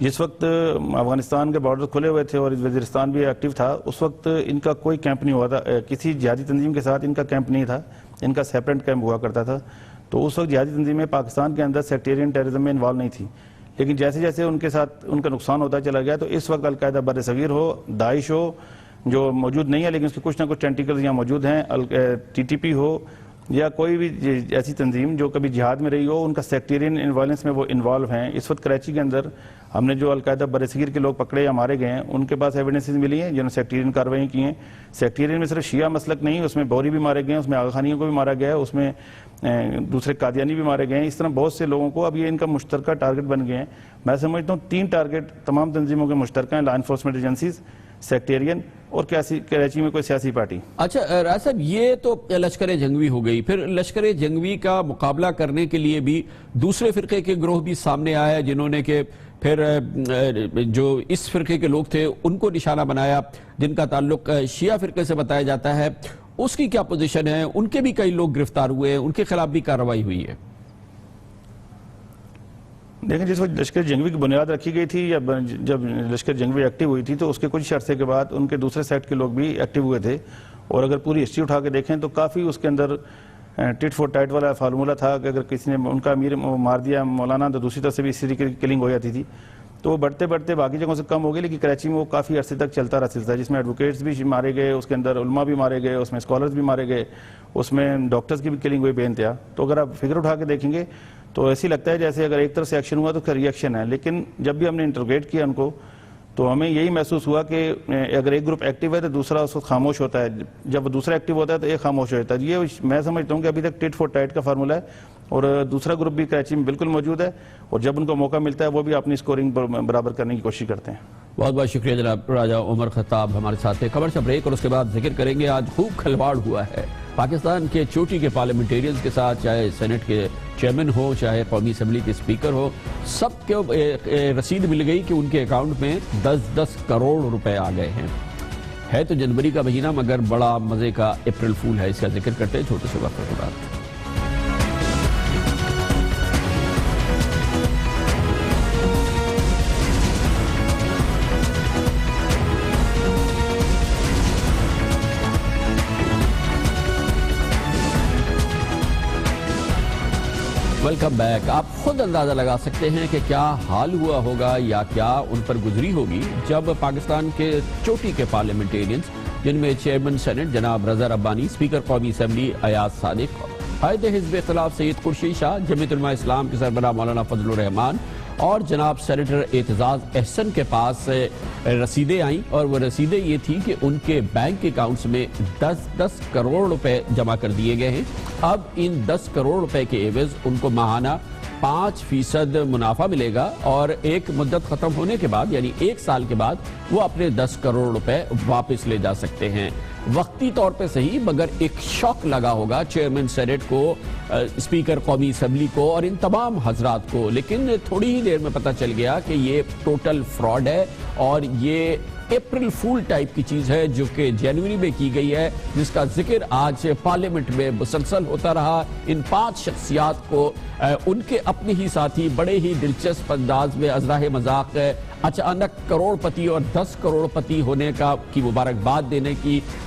جس وقت افغانستان کے بارڈر کھلے ہوئے تھے اور وزیرستان بھی ایکٹیو تھا، اس وقت ان کا کوئی کیمپ نہیں ہوا تھا، کسی جہادی تنظیم کے ساتھ ان کا کیمپ نہیں تھا، ان کا سیپریٹ کیمپ ہوا کرتا تھا. تو اس وقت جہادی تنظیمیں پاکستان کے اندر سیکٹیرین ٹیررزم میں انوالو نہیں تھی. لیکن جیسے جیسے ان کے ساتھ ان کا نقصان ہوتا چلا گیا، تو اس وقت القاعدہ بر صغیر ہو، داعش ہو جو موجود نہیں ہے لیکن اس کے کچھ نہ کچھ ٹینٹیکلز یہاں موجود ہیں، ٹی ٹی پی ہو یا کوئی بھی ایسی تنظیم جو کبھی جہاد میں رہی ہو، ان کا سیکٹیرین وائلنس میں وہ انوالو ہیں. اس وقت کراچی کے اندر ہم نے جو القاعدہ برصغیر کے لوگ پکڑے یا مارے گئے ہیں، ان کے پاس ایویڈنسز ملی ہیں جنہوں نے سیکٹیرین کارروائی کی ہیں. سیکٹیرین میں صرف شیعہ مسلک نہیں، اس میں بوری بھی مارے گئے ہیں، اس میں آغا خانیوں کو بھی مارا گیا ہے، اس میں دوسرے قادیانی بھی مارے گئے ہیں. اس طرح بہت سے لوگوں کو اب یہ ان کا مشترکہ ٹارگٹ بن گئے ہیں. میں سمجھتا ہوں 3 ٹارگٹ تمام تنظیموں کے مشترکہ ہیں: لا انفورسمنٹ ایجنسیز، سیکٹیرین اور کراچی میں کوئی سیاسی پارٹی. اچھا راز صاحب، یہ تو لشکر جنگوی ہو گئی، پھر لشکر جنگوی کا مقابلہ کرنے کے لیے بھی دوسرے فرقے کے گروہ بھی سامنے آیا جنہوں نے کہ پھر جو اس فرقے کے لوگ تھے ان کو نشانہ بنایا، جن کا تعلق شیعہ فرقے سے بتایا جاتا ہے. اس کی کیا پوزیشن ہے؟ ان کے بھی کئی لوگ گرفتار ہوئے ہیں، ان کے خلاف بھی کارروائی ہوئی ہے. دیکھیں، جس وقت لشکر جنگوی کی بنیاد رکھی گئی تھی یا جب لشکر جنگوی ایکٹیو ہوئی تھی، تو اس کے کچھ عرصے کے بعد ان کے دوسرے سیکٹ کے لوگ بھی ایکٹیو ہوئے تھے. اور اگر پوری ہسٹری اٹھا کے دیکھیں تو کافی اس کے اندر ٹٹ فور ٹیٹ والا فارمولہ تھا کہ اگر کسی نے ان کا امیر مار دیا مولانا تو دوسری طرف سے بھی اسی طریقے کی کلنگ ہو جاتی تھی. تو وہ بڑھتے بڑھتے باقی جگہوں سے کم ہو گئی، لیکن کراچی میں وہ کافی عرصے تک چلتا رہا سلسلہ، جس میں ایڈوکیٹس بھی مارے گئے، اس کے اندر علماء بھی مارے گئے، اس میں اسکالرز بھی مارے گئے، اس میں ڈاکٹرز کی بھی کلنگ ہوئی بے انتہا. تو اگر آپ فگر اٹھا کے دیکھیں گے تو ایسی لگتا ہے جیسے اگر ایک طرف سے ایکشن ہوا تو اس کا ری ایکشن ہے. لیکن جب بھی ہم نے انٹروگیٹ کیا ان کو تو ہمیں یہی محسوس ہوا کہ اگر ایک گروپ ایکٹیو ہے تو دوسرا اس وقت خاموش ہوتا ہے، جب دوسرا ایکٹیو ہوتا ہے تو ایک خاموش ہوتا ہے. یہ میں سمجھتا ہوں کہ ابھی تک ٹٹ فور ٹیٹ کا فارمولہ ہے، اور دوسرا گروپ بھی کراچی میں بالکل موجود ہے، اور جب ان کو موقع ملتا ہے وہ بھی اپنی سکورنگ برابر کرنے کی کوشش کرتے ہیں. بہت بہت شکریہ جناب راجہ عمر خطاب ہمارے ساتھ. خبر سے بریک اور اس کے بعد ذکر کریں گے آج خوب کھلواڑ ہوا ہے پاکستان کے چوٹی کے پارلیمنٹیرینز کے ساتھ، چاہے سینٹ کے چیئرمین ہو، چاہے قومی اسمبلی کے اسپیکر ہو. سب کو رسید مل گئی کہ ان کے اکاؤنٹ میں 10 کروڑ روپے آ گئے ہیں. ہے تو جنوری کا مہینہ مگر بڑا مزے کا اپریل فول ہے. اس کا ذکر کرتے ہیں چھوٹے سے وقت کے بعد. Welcome back. آپ خود اندازہ لگا سکتے ہیں کہ کیا حال ہوا ہوگا یا کیا ان پر گزری ہوگی جب پاکستان کے چوٹی کے پارلیمنٹیرینز، جن میں چیئرمین سینٹ جناب رضا ربانی، اسپیکر قومی اسمبلی ایاز صادق، قائد حزب اختلاف سید قرشی شاہ، جمعیت علماء اسلام کے سربراہ مولانا فضل الرحمان اور جناب سینیٹر اعتزاز احسن کے پاس رسیدیں آئیں، اور وہ رسیدیں یہ تھی کہ ان کے بینک اکاؤنٹس میں 10 کروڑ روپے جمع کر دیے گئے ہیں. اب ان 10 کروڑ روپے کے عوض ان کو ماہانہ 5% منافع ملے گا، اور ایک مدت ختم ہونے کے بعد یعنی 1 سال کے بعد وہ اپنے 10 کروڑ روپے واپس لے جا سکتے ہیں. وقتی طور پہ صحیح مگر ایک شوق لگا ہوگا چیئرمین سینٹ کو، اسپیکر قومی اسمبلی کو اور ان تمام حضرات کو. لیکن تھوڑی ہی دیر میں پتہ چل گیا کہ یہ ٹوٹل فراڈ ہے، اور یہ اپریل فول ٹائپ کی چیز ہے جو کہ جنوری میں کی گئی ہے، جس کا ذکر آج پارلیمنٹ میں مسلسل ہوتا رہا. ان 5 شخصیات کو ان کے اپنے ہی ساتھی بڑے ہی دلچسپ انداز میں ازراہ مذاق اچانک کروڑ پتی اور 10 کروڑ پتی ہونے کی مبارکباد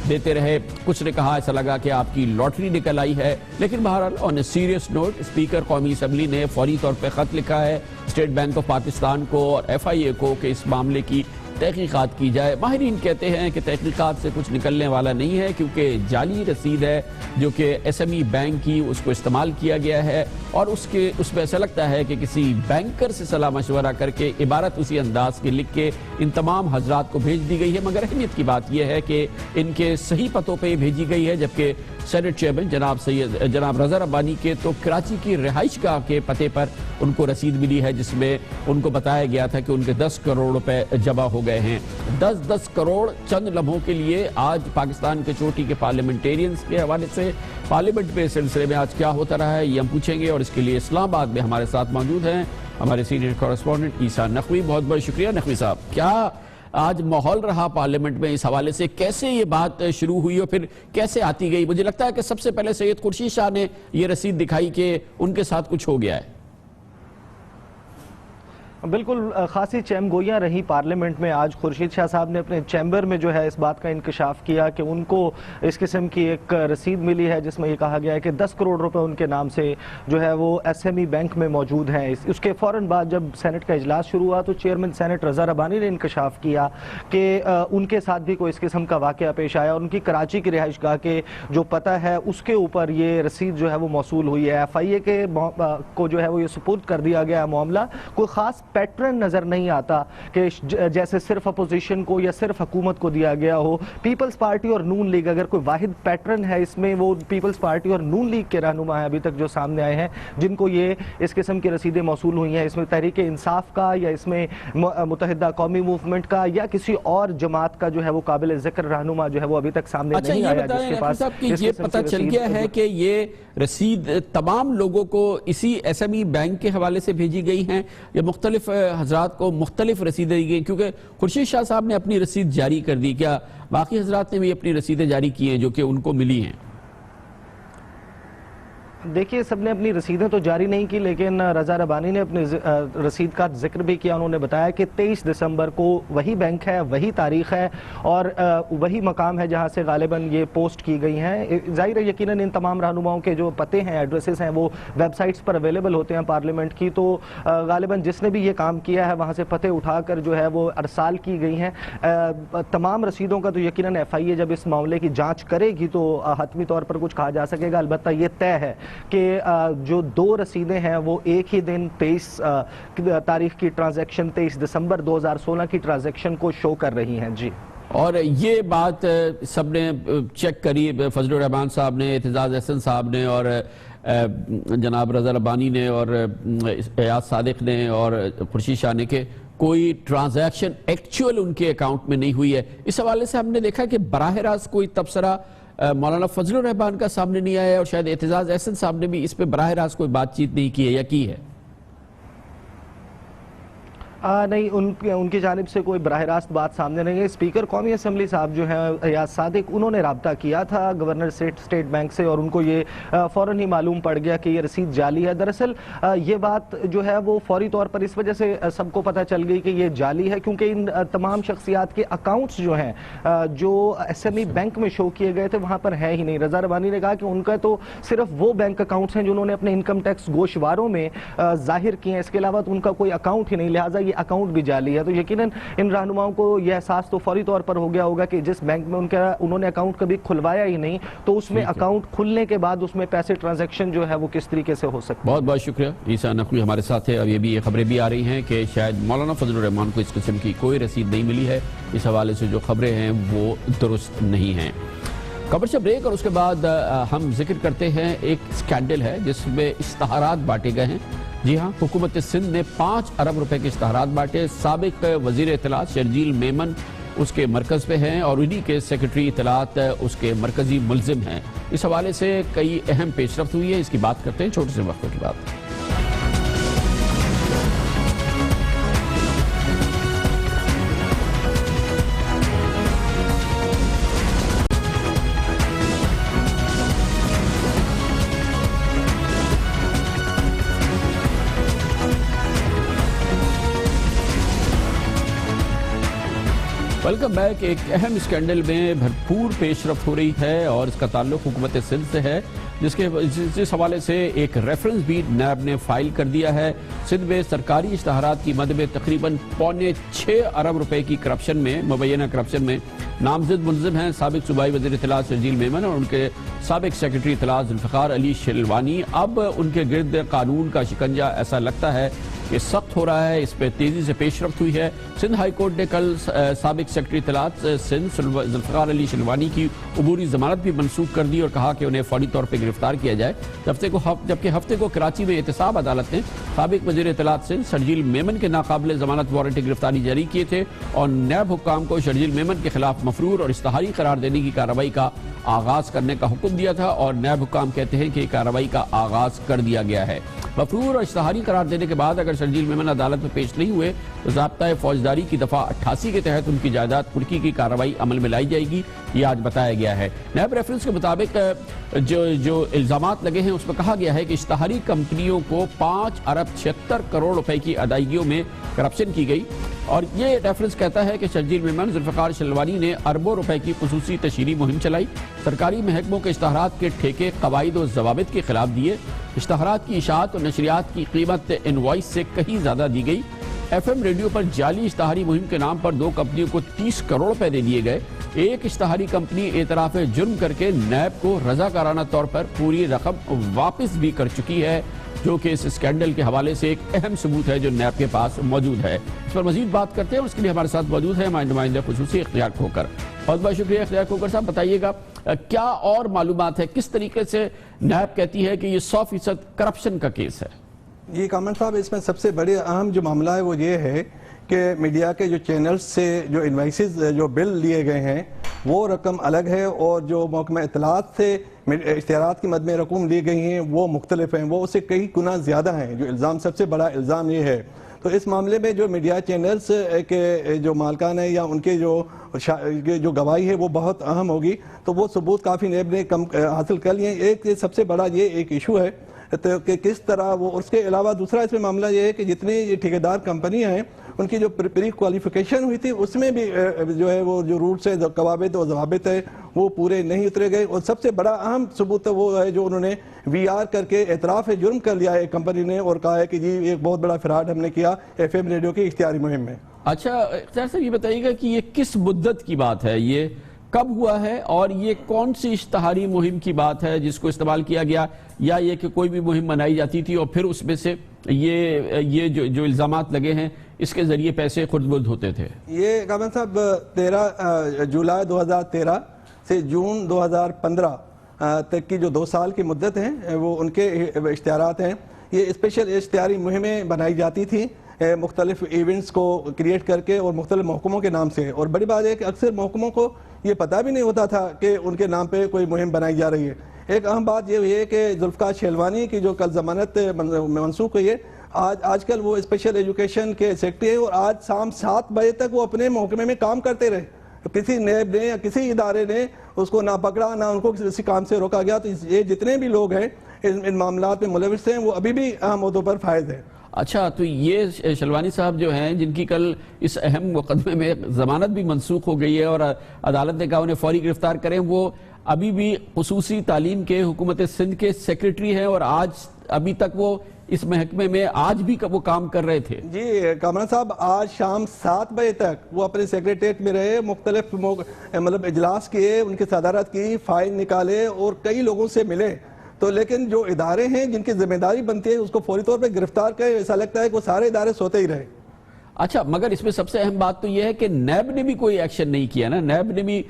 دیتے رہے. کچھ نے کہا ایسا لگا کہ آپ کی لاٹری نکل آئی ہے. لیکن بہرحال آن اے سیریس نوٹ، اسپیکر قومی اسمبلی نے فوری طور پہ خط لکھا ہے اسٹیٹ بینک آف پاکستان کو اور FIA کو کہ اس معاملے کی تحقیقات کی جائے. ماہرین کہتے ہیں کہ تحقیقات سے کچھ نکلنے والا نہیں ہے، کیونکہ جعلی رسید ہے جو کہ SME بینک کی، اس کو استعمال کیا گیا ہے، اور اس میں ایسا لگتا ہے کہ کسی بینکر سے صلاح مشورہ کر کے عبارت اسی انداز کے لکھ کے ان تمام حضرات کو بھیج دی گئی ہے. مگر اہمیت کی بات یہ ہے کہ ان کے صحیح پتوں پہ بھیجی گئی ہے، جبکہ سینٹ چیئرمین جناب رضا ربانی کے تو کراچی کی رہائش گاہ کے پتے پر ان کو رسید ملی ہے، جس میں ان کو بتایا گیا تھا کہ ان کے 10 کروڑ روپے جمع ہو گئے ہیں. 10 کروڑ چند لمحوں کے لیے. آج پاکستان کے چوٹی کے پارلیمنٹیرینز کے حوالے سے پارلیمنٹ میں سلسلے میں آج کیا ہوتا رہا ہے یہ ہم پوچھیں گے، اور اس کے لیے اسلام آباد میں ہمارے ساتھ موجود ہیں ہمارے سینئر کورسپونڈنٹ عیسیٰ نقوی. بہت بہت شکریہ نقوی صاحب. کیا آج ماحول رہا پارلیمنٹ میں اس حوالے سے؟ کیسے یہ بات شروع ہوئی اور پھر کیسے آتی گئی؟ مجھے لگتا ہے کہ سب سے پہلے سید قرشی شاہ نے یہ رسید دکھائی کہ ان کے ساتھ کچھ ہو گیا ہے. بالکل خاصی چیم گوئیاں رہی پارلیمنٹ میں. آج خورشید شاہ صاحب نے اپنے چیمبر میں جو ہے اس بات کا انکشاف کیا کہ ان کو اس قسم کی ایک رسید ملی ہے جس میں یہ کہا گیا ہے کہ 10 کروڑ روپے ان کے نام سے جو ہے وہ ایس ایم ای بینک میں موجود ہیں. اس کے فوراً بعد جب سینٹ کا اجلاس شروع ہوا تو چیئرمین سینٹ رضا ربانی نے انکشاف کیا کہ ان کے ساتھ بھی کوئی اس قسم کا واقعہ پیش آیا اور ان کی کراچی کی رہائش گاہ کے جو پتہ ہے اس کے اوپر یہ رسید جو ہے وہ موصول ہوئی ہے. ایف آئی اے کے کو جو ہے وہ یہ سپرد کر دیا گیا معاملہ. کوئی خاص پیٹرن نظر نہیں آتا کہ جیسے صرف اپوزیشن کو یا صرف حکومت کو دیا گیا ہو. پیپلز پارٹی اور نون لیگ اگر کوئی واحد پیٹرن ہے اس میں وہ پیپلز پارٹی اور نون لیگ کے رہنما ہیں ابھی تک جو سامنے آئے ہیں جن کو یہ اس قسم کی رسیدیں موصول ہوئی ہیں. اس میں تحریک انصاف کا یا اس میں متحدہ قومی موومنٹ کا یا کسی اور جماعت کا جو ہے وہ قابل ذکر رہنما جو ہے وہ ابھی تک سامنے نہیں آیا جس کے پاس یہ پتہ چل گیا ہے کہ یہ رسید تمام لوگوں کو اسی ایس ایم ای بینک کے حوالے سے بھیجی گئی ہیں یا مختلف حضرات کو مختلف رسیدیں دی گئی؟ کیونکہ خورشید شاہ صاحب نے اپنی رسید جاری کر دی, کیا باقی حضرات نے بھی اپنی رسیدیں جاری کی ہیں جو کہ ان کو ملی ہیں؟ دیکھیے سب نے اپنی رسیدیں تو جاری نہیں کی لیکن رضا ربانی نے اپنی رسید کا ذکر بھی کیا. انہوں نے بتایا کہ 23 دسمبر کو وہی بینک ہے, وہی تاریخ ہے اور وہی مقام ہے جہاں سے غالباً یہ پوسٹ کی گئی ہیں. ظاہر ہے یقیناً ان تمام رہنماؤں کے جو پتے ہیں ایڈریسز ہیں وہ ویب سائٹس پر اویلیبل ہوتے ہیں پارلیمنٹ کی, تو غالباً جس نے بھی یہ کام کیا ہے وہاں سے پتے اٹھا کر جو ہے وہ ارسال کی گئی ہیں. تمام رسیدوں کا تو یقیناً ایف آئی اے جب اس معاملے کی جانچ کرے گی تو حتمی طور پر کچھ کہا جا سکے گا. البتہ یہ طے ہے کہ جو 2 رسیدیں ہیں وہ ایک ہی دن 23 تاریخ کی ٹرانزیکشن 23 دسمبر 2016 کی ٹرانزیکشن کو شو کر رہی ہیں. جی, اور یہ بات سب نے چیک کری, فضل الرحمان صاحب نے, اعتزاز احسن صاحب نے اور جناب رضا ربانی نے اور ایاز صادق نے اور خورشید شاہ نے کہ کوئی ٹرانزیکشن ایکچول ان کے اکاؤنٹ میں نہیں ہوئی ہے. اس حوالے سے ہم نے دیکھا کہ براہ راست کوئی تبصرہ مولانا فضل الرحمان کا سامنے نہیں آیا اور شاید اعتزاز احسن صاحب نے بھی اس پہ براہ راست کوئی بات چیت نہیں کی ہے یا کی ہے؟ نہیں, ان کی جانب سے کوئی براہ راست بات سامنے نہیں ہے. اسپیکر قومی اسمبلی صاحب جو ہیں ایاز صادق, انہوں نے رابطہ کیا تھا گورنر اسٹیٹ بینک سے اور ان کو یہ فوراً ہی معلوم پڑ گیا کہ یہ رسید جعلی ہے. دراصل یہ بات جو ہے وہ فوری طور پر اس وجہ سے سب کو پتہ چل گئی کہ یہ جعلی ہے کیونکہ ان تمام شخصیات کے اکاؤنٹس جو ہیں جو ایس ایم ای بینک میں شو کیے گئے تھے وہاں پر ہے ہی نہیں. رضا ربانی نے کہا کہ ان کا تو صرف وہ بینک اکاؤنٹس ہیں جو انہوں نے اپنے انکم ٹیکس گوشواروں میں ظاہر کیے ہیں, اس کے علاوہ تو ان کا کوئی اکاؤنٹ ہی نہیں, لہٰذا یہ اکاؤنٹ بھی جعلی ہے. تو یقیناً ان رہنماؤں کو یہ احساس تو فوری طور پر ہو گیا ہوگا کہ جس بینک میں انہوں نے اکاؤنٹ کبھی کھلوایا ہی نہیں تو اس میں اکاؤنٹ کھلنے کے بعد اس میں پیسے ٹرانزیکشن جو ہے وہ کس طریقے سے ہو سکتا ہے. بہت بہت شکریہ. عیسیٰ نقوی ہمارے ساتھ ہے. اب یہ خبریں بھی آ رہی ہیں کہ شاید مولانا فضل الرحمان کو اس قسم کی کوئی رسید نہیں ملی ہے. اس حوالے سے جو خبریں ہیں وہ درست نہیں ہیں. خبر سے بریک اور اس کے بعد ہم ذکر کرتے ہیں ایک سکینڈل ہے جس میں اشتہارات بانٹے گئے ہیں. جی ہاں, حکومت سندھ نے 5 ارب روپے کے اشتہارات بانٹے. سابق وزیر اطلاعات شرجیل میمن اس کے مرکز پہ ہیں اور انہی کے سیکرٹری اطلاعات اس کے مرکزی ملزم ہیں. اس حوالے سے کئی اہم پیش رفت ہوئی ہے, اس کی بات کرتے ہیں چھوٹے سے وقفے کے بعد. Welcome back. ایک اہم اسکینڈل میں بھرپور پیش رفت ہو رہی ہے اور اس کا تعلق حکومت سندھ سے ہے جس حوالے سے ایک ریفرنس بھی نیب نے فائل کر دیا ہے. سندھ میں سرکاری اشتہارات کی مد میں تقریباً 6.25 ارب روپے کی کرپشن میں, مبینہ کرپشن میں نامزد ملزم ہیں سابق صوبائی وزیر اطلاعات شرجیل میمن اور ان کے سابق سیکرٹری اطلاعات ذوالفقار علی شلوانی. اب ان کے گرد قانون کا شکنجہ ایسا لگتا ہے کہ سخت ہو رہا ہے, اس پہ تیزی سے پیش رفت ہوئی ہے. سندھ ہائی کورٹ نے کل سابق سیکرٹری اطلاعات سندھ ذوالفقار علی شلوانی کی عبوری ضمانت بھی منسوخ کر دی اور کہا کہ انہیں فوری طور پہ گرفتار کیا جائے. جبکہ ہفتے کو کراچی میں احتساب عدالت نے سابق وزیر اطلاعات سندھ شرجیل میمن کے ناقابل ضمانت وارنٹ گرفتاری جاری کیے تھے اور نیب حکام کو شرجیل میمن کے خلاف مفرور اور اشتہاری قرار دینے کی کارروائی کا آغاز کرنے کا حکم دیا تھا اور نیب حکام کہتے ہیں کہ کارروائی کا آغاز کر دیا گیا ہے. مفرور اور اشتہاری قرار دینے کے بعد اگر شرجیل میمن عدالت میں پیش نہیں ہوئے تو ضابطۂ فوجداری کی دفعہ 88 کے تحت ان کی جائیداد کڑکی کی کارروائی عمل میں لائی جائے گی، یہ آج بتایا گیا ہے۔ نیب ریفرنس کے مطابق جو الزامات لگے ہیں اس میں کہا گیا ہے کہ اشتہاری کمپنیوں کو 5 ارب 76 کروڑ روپے کی ادائیگیوں میں کرپشن کی گئی، اور یہ ریفرنس کہتا ہے کہ شرجیل میمن، ذوالفقار شلوانی نے اربوں روپے کی خصوصی تشہیری مہم چلائی، سرکاری محکموں کے اشتہارات کے ٹھیکے قواعد و ضوابط کے خلاف دیے، اشتہارات کی اشاعت اور نشریات کی قیمت انوائس سے کہیں زیادہ دی گئی، ایف ایم ریڈیو پر جعلی اشتہاری مہم کے نام پر 2 کمپنیوں کو 30 کروڑ روپے دے دیے گئے، ایک اشتہاری کمپنی اعتراف جرم کر کے نیب کو رضاکارانہ طور پر پوری رقم واپس بھی کر چکی ہے، جو کہ اس اسکینڈل کے حوالے سے ایک اہم ثبوت ہے جو نیب کے پاس موجود ہے۔ اس پر مزید بات کرتے ہیں اور اس کے لیے ہمارے ساتھ موجود ہے ہمارے نمائندہ خصوصی اختیار کھوکر۔ بہت بہت شکریہ اختیار کھوکر صاحب، بتائیے گا کیا اور معلومات ہے، کس طریقے سے نیب کہتی ہے کہ یہ 100% کرپشن کا کیس ہے؟ جی کامران صاحب، اس میں سب سے بڑی اہم جو معاملہ ہے وہ یہ ہے کہ میڈیا کے جو چینلز سے جو انوائسز جو بل لیے گئے ہیں وہ رقم الگ ہے، اور جو محکمہ اطلاعات سے اشتہارات کی مد میں رقم لی گئی ہیں وہ مختلف ہیں، وہ اس سے کئی گنا زیادہ ہیں۔ جو الزام، سب سے بڑا الزام یہ ہے، تو اس معاملے میں جو میڈیا چینلز کے جو مالکان ہیں یا ان کے جو گواہی ہے وہ بہت اہم ہوگی، تو وہ ثبوت کافی نیب نے حاصل کر لیے ہیں۔ ایک سب سے بڑا یہ ایک ایشو ہے کہ کس طرح وہ، اس کے علاوہ دوسرا اس میں معاملہ یہ ہے کہ جتنی یہ ٹھیکیدار کمپنیاں ہیں ان کی جو پری کوالیفیکیشن ہوئی تھی اس میں بھی جو ہے وہ جو روٹس ہے، قواعد و ضوابط ہے وہ پورے نہیں اترے گئے، اور سب سے بڑا اہم ثبوت وہ ہے جو انہوں نے وی آر کر کے اعتراف جرم کر لیا ہے کمپنی نے، اور کہا ہے کہ جی ایک بہت بڑا فراڈ ہم نے کیا ایف ایم ریڈیو کی اشتہاری مہم میں۔ اچھا اختیار صاحب، یہ بتائیے گا کہ یہ کس مدت کی بات ہے، یہ کب ہوا ہے، اور یہ کون سی اشتہاری مہم کی بات ہے جس کو استعمال کیا گیا، یا یہ کہ کوئی بھی مہم بنائی جاتی تھی اور پھر اس میں سے یہ جو الزامات لگے ہیں اس کے ذریعے پیسے خرد برد ہوتے تھے؟ یہ کامران صاحب 13 جولائی 2013 سے جون 2015 تک کی جو 2 سال کی مدت ہیں وہ ان کے اشتہارات ہیں۔ یہ اسپیشل اشتہاری مہمیں بنائی جاتی تھیں مختلف ایونٹس کو کریٹ کر کے اور مختلف محکموں کے نام سے، اور بڑی بات ہے کہ اکثر محکموں کو یہ پتہ بھی نہیں ہوتا تھا کہ ان کے نام پہ کوئی مہم بنائی جا رہی ہے۔ ایک اہم بات یہ ہے کہ ذوالفقار شلوانی کی جو کل ضمانت منسوخ ہوئی ہے، آج کل وہ اسپیشل ایجوکیشن کے سیکرٹری ہیں، اور آج شام 7 بجے تک وہ اپنے محکمے میں کام کرتے رہے، کسی نیب نے یا کسی ادارے نے اس کو نہ پکڑا، نہ ان کو کسی کام سے روکا گیا۔ تو یہ جتنے بھی لوگ ہیں ان معاملات میں ملوث ہیں وہ ابھی بھی اہم عہدوں پر فائز ہیں۔ اچھا، تو یہ شلوانی صاحب جو ہیں جن کی کل اس اہم مقدمے میں ضمانت بھی منسوخ ہو گئی ہے اور عدالت نے کہا انہیں فوری گرفتار کریں، وہ ابھی بھی خصوصی تعلیم کے حکومت سندھ کے سیکریٹری ہیں، اور آج ابھی تک وہ اس محکمے میں آج بھی وہ کام کر رہے تھے؟ جی کامران صاحب، آج شام 7 بجے تک وہ اپنے سیکریٹریٹ میں رہے، مختلف اجلاس کیے، ان کی صدارت کی، فائل نکالے اور کئی لوگوں سے ملے، تو لیکن جو ادارے ہیں جن کی ذمہ داری بنتی ہے اس کو فوری طور پہ گرفتار کرے، ایسا لگتا ہے کہ وہ سارے ادارے سوتے ہی رہے۔ اچھا، مگر اس میں سب سے اہم بات تو یہ ہے کہ نیب نے بھی کوئی ایکشن نہیں کیا نا، نیب نے بھی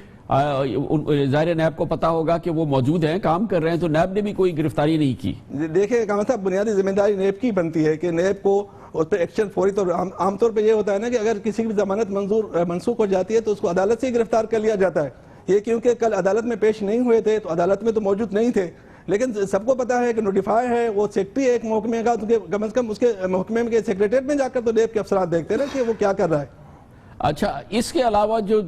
ظاہر نیب کو پتا ہوگا کہ وہ موجود ہیں، کام کر رہے ہیں، تو نیب نے بھی کوئی گرفتاری نہیں کی۔ دیکھیں کامران صاحب، بنیادی ذمہ داری نیب کی بنتی ہے کہ نیب کو اس پہ ایکشن فوری طور عام طور پہ یہ ہوتا ہے نا کہ اگر کسی کی ضمانت منسوخ ہو جاتی ہے تو اس کو عدالت سے ہی گرفتار کر لیا جاتا ہے۔ یہ کیونکہ کل عدالت میں پیش نہیں ہوئے تھے تو عدالت میں تو موجود نہیں تھے، لیکن سب کو پتا ہے کہ نوٹیفائی ہے، وہ سیکرٹری ایک محکمے کا، کم از کم اس کے محکمے کے سیکریٹریٹ میں جا کر تو نیب کے افسرات دیکھتے ہیں کہ وہ کیا کر رہا ہے۔ اچھا، اس کے علاوہ جو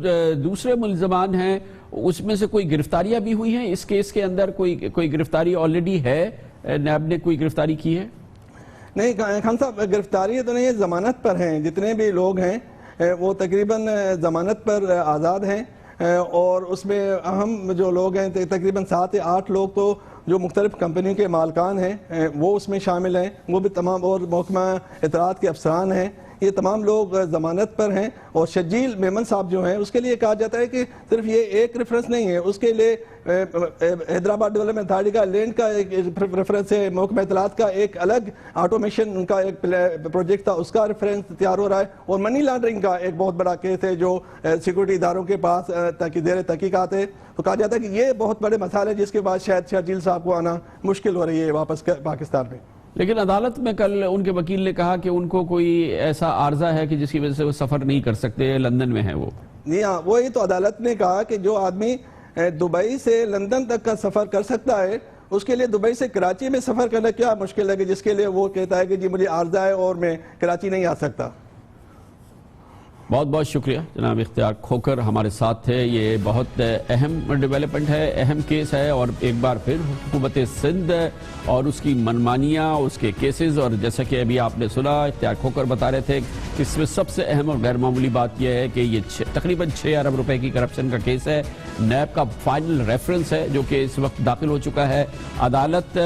دوسرے ملزمان ہیں اس میں سے کوئی گرفتاریاں بھی ہوئی ہیں؟ اس کیس کے اندر کوئی گرفتاری آلریڈی ہے؟ نیب نے کوئی گرفتاری کی ہے؟ نہیں خان صاحب، گرفتاری تو نہیں ہے، ضمانت پر ہیں، جتنے بھی لوگ ہیں وہ تقریباً ضمانت پر آزاد ہیں، اور اس میں اہم جو لوگ ہیں تقریباً 7 یا 8 لوگ تو جو مختلف کمپنیوں کے مالکان ہیں وہ اس میں شامل ہیں، وہ بھی تمام، اور محکمہ اطلاعات کے افسران ہیں، یہ تمام لوگ ضمانت پر ہیں۔ اور شرجیل میمن صاحب جو ہیں اس کے لیے کہا جاتا ہے کہ صرف یہ ایک ریفرنس نہیں ہے، اس کے لیے حیدرآباد ڈیولپمنٹ اتھارٹی کا لینڈ کا ایک ریفرنس ہے، محکمہ اطلاعات کا ایک الگ آٹومیشن ان کا ایک پروجیکٹ تھا اس کا ریفرنس تیار ہو رہا ہے، اور منی لانڈرنگ کا ایک بہت بڑا کیس ہے جو سیکورٹی اداروں کے پاس زیر تحقیقات ہے۔ تو کہا جاتا ہے کہ یہ بہت بڑے مسائل ہیں جس کے بعد شاید شرجیل صاحب کو آنا مشکل ہو رہی ہے واپس پاکستان میں۔ لیکن عدالت میں کل ان کے وکیل نے کہا کہ ان کو کوئی ایسا عارضہ ہے کہ جس کی وجہ سے وہ سفر نہیں کر سکتے، لندن میں ہیں وہ۔ جی ہاں، وہی تو عدالت نے کہا کہ جو آدمی دبئی سے لندن تک کا سفر کر سکتا ہے اس کے لیے دبئی سے کراچی میں سفر کرنا کیا مشکل ہے کہ جس کے لیے وہ کہتا ہے کہ جی مجھے عارضہ ہے اور میں کراچی نہیں آ سکتا. بہت بہت شکریہ جناب اختیار کھوکر ہمارے ساتھ تھے. یہ بہت اہم ڈیولپمنٹ ہے, اہم کیس ہے, اور ایک بار پھر حکومت سندھ اور اس کی منمانیاں, اس کے کیسز, اور جیسا کہ ابھی آپ نے سنا اختیار کھوکر بتا رہے تھے, اس میں سب سے اہم اور غیر معمولی بات یہ ہے کہ یہ تقریباً 6 ارب روپے کی کرپشن کا کیس ہے. نیب کا فائنل ریفرنس ہے جو کہ اس وقت داخل ہو چکا ہے. عدالت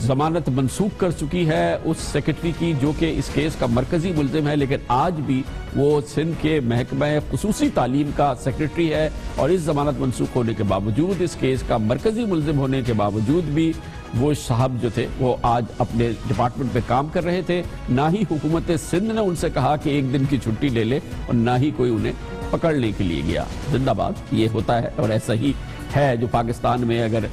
ضمانت منسوخ کر چکی ہے اس سیکرٹری کی جو کہ اس کیس کا مرکزی ملزم ہے, لیکن آج بھی وہ سندھ کے محکمہ خصوصی تعلیم کا سیکرٹری ہے, اور اس ضمانت منسوخ ہونے کے باوجود, اس کیس کا مرکزی ملزم ہونے کے باوجود بھی وہ صاحب جو تھے وہ آج اپنے ڈپارٹمنٹ پہ کام کر رہے تھے. نہ ہی حکومت سندھ نے ان سے کہا کہ ایک دن کی چھٹی لے لے, اور نہ ہی کوئی انہیں پکڑنے کے لیے گیا. زندہ باد. یہ ہوتا ہے اور ایسا ہی ہے جو پاکستان میں اگر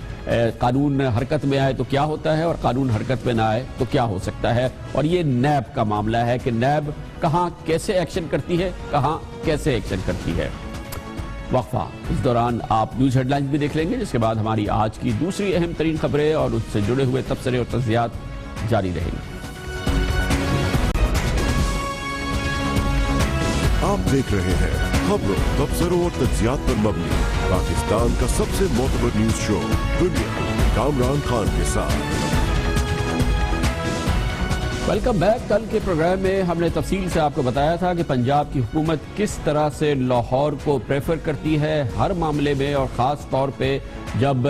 قانون حرکت میں آئے تو کیا ہوتا ہے, اور قانون حرکت میں نہ آئے تو کیا ہو سکتا ہے. اور یہ نیب کا معاملہ ہے کہ نیب کہاں کیسے ایکشن کرتی ہے, کہاں کیسے ایکشن کرتی ہے. وقفہ. اس دوران آپ نیوز ہیڈ لائنز بھی دیکھ لیں گے, جس کے بعد ہماری آج کی دوسری اہم ترین خبریں اور اس سے جڑے ہوئے تبصرے اور تجزیات جاری رہیں گے. آپ دیکھ رہے ہیں خبروں, تبصروں اور تجزیات پر مبنی پاکستان کا سب سے معتبر نیوز شو دنیا, کامران خان کے ساتھ. Welcome back. کل کے پروگرام میں ہم نے تفصیل سے آپ کو بتایا تھا کہ پنجاب کی حکومت کس طرح سے لاہور کو پریفر کرتی ہے ہر معاملے میں, اور خاص طور پہ جب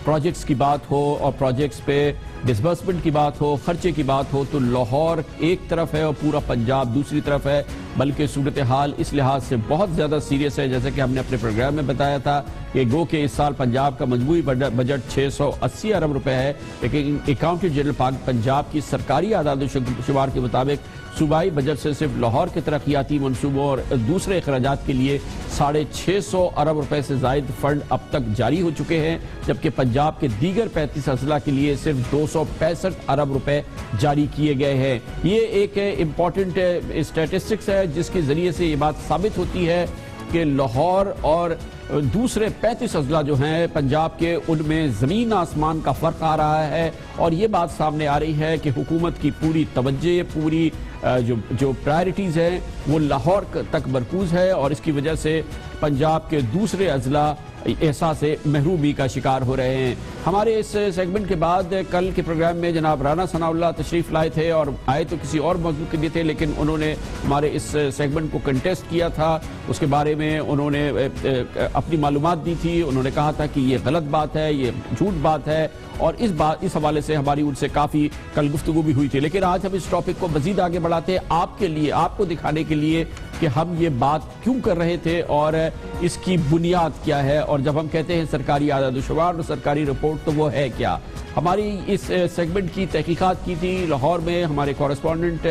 پروجیکٹس کی بات ہو اور پروجیکٹس پہ ڈسبرسمنٹ کی بات ہو, خرچے کی بات ہو, تو لاہور ایک طرف ہے اور پورا پنجاب دوسری طرف ہے. بلکہ صورتحال اس لحاظ سے بہت زیادہ سیریس ہے, جیسے کہ ہم نے اپنے پروگرام میں بتایا تھا کہ گو کہ اس سال پنجاب کا مجموعی بجٹ 680 ارب روپے ہے, لیکن اکاؤنٹنٹ جنرل پنجاب کی سرکاری اعداد و شمار کے مطابق صوبائی بجٹ سے صرف لاہور کے ترقیاتی منصوبوں اور دوسرے اخراجات کے لیے 650 ارب روپے سے زائد فنڈ اب تک جاری ہو چکے ہیں, جبکہ پنجاب کے دیگر 35 اضلاع کے لیے صرف 265 ارب روپے جاری کیے گئے ہیں. یہ ایک امپورٹنٹ اسٹیٹسٹکس ہے جس کے ذریعے سے یہ بات ثابت ہوتی ہے کہ لاہور اور دوسرے 35 اضلاع جو ہیں پنجاب کے, ان میں زمین آسمان کا فرق آ رہا ہے. اور یہ بات سامنے آ رہی ہے کہ حکومت کی پوری توجہ, پوری جو پرائرٹیز ہیں وہ لاہور تک مرکوز ہے, اور اس کی وجہ سے پنجاب کے دوسرے اضلاع احساس محرومی کا شکار ہو رہے ہیں. ہمارے اس سیگمنٹ کے بعد کل کے پروگرام میں جناب رانا ثناء اللہ تشریف لائے تھے, اور آئے تو کسی اور موضوع کے لیے تھے, لیکن انہوں نے ہمارے اس سیگمنٹ کو کنٹیسٹ کیا تھا. اس کے بارے میں انہوں نے اپنی معلومات دی تھی. انہوں نے کہا تھا کہ یہ غلط بات ہے, یہ جھوٹ بات ہے, اور اس حوالے سے ہماری ان سے کافی کل گفتگو بھی ہوئی تھی. لیکن آج ہم اس ٹاپک کو مزید آگے بڑھاتے ہیں آپ کے لیے, آپ کو دکھانے کے لیے کہ ہم یہ بات کیوں کر رہے تھے اور اس کی بنیاد کیا ہے. اور جب ہم کہتے ہیں سرکاری اعداد و شمار اور سرکاری رپورٹ تو وہ ہے کیا. ہماری اس سیگمنٹ کی تحقیقات کی تھی لاہور میں ہمارے کورسپونڈنٹ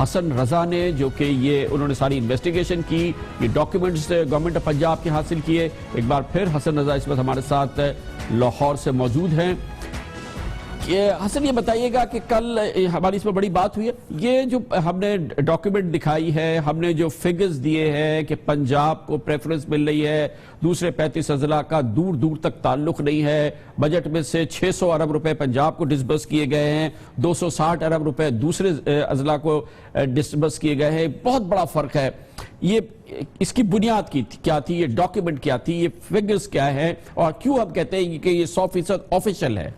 حسن رضا نے, جو کہ انہوں نے ساری انویسٹیگیشن کی, یہ ڈاکیومنٹس گورنمنٹ آف پنجاب کے حاصل کیے. ایک بار پھر حسن رضا اس وقت ہمارے ساتھ لاہور سے موجود ہیں. حسن یہ بتائیے گا کہ کل ہماری اس میں بڑی بات ہوئی ہے, یہ جو ہم نے ڈاکیومنٹ دکھائی ہے, ہم نے جو فگرز دیے ہیں کہ پنجاب کو پریفرنس مل رہی ہے, دوسرے 35 اضلاع کا دور دور تک تعلق نہیں ہے, بجٹ میں سے 600 ارب روپے پنجاب کو ڈسبرس کیے گئے ہیں, 260 ارب روپے دوسرے اضلاع کو ڈسبرس کیے گئے ہیں, بہت بڑا فرق ہے. یہ اس کی بنیاد کیا تھی, یہ ڈاکیومنٹ کیا تھی, یہ فگرز کیا ہے, اور کیوں ہم کہتے ہیں کہ یہ 100% آفیشل ہے.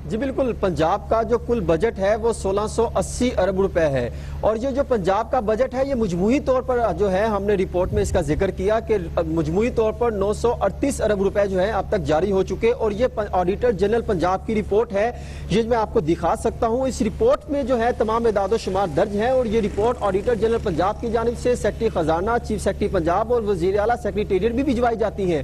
جی بالکل, پنجاب کا جو کل بجٹ ہے وہ 1680 ارب روپے ہے, اور یہ جو پنجاب کا بجٹ ہے یہ مجموعی طور پر جو ہے ہم نے رپورٹ میں اس کا ذکر کیا کہ مجموعی طور پر 938 ارب روپے جو ہیں اب تک جاری ہو چکے. اور یہ آڈیٹر جنرل پنجاب کی رپورٹ ہے, یہ میں آپ کو دکھا سکتا ہوں. اس رپورٹ میں جو ہے تمام اعداد و شمار درج ہیں, اور یہ رپورٹ آڈیٹر جنرل پنجاب کی جانب سے سیکرٹری خزانہ, چیف سیکرٹری پنجاب اور وزیر اعلیٰ سیکریٹریٹ بھی بھجوائی جاتی ہیں.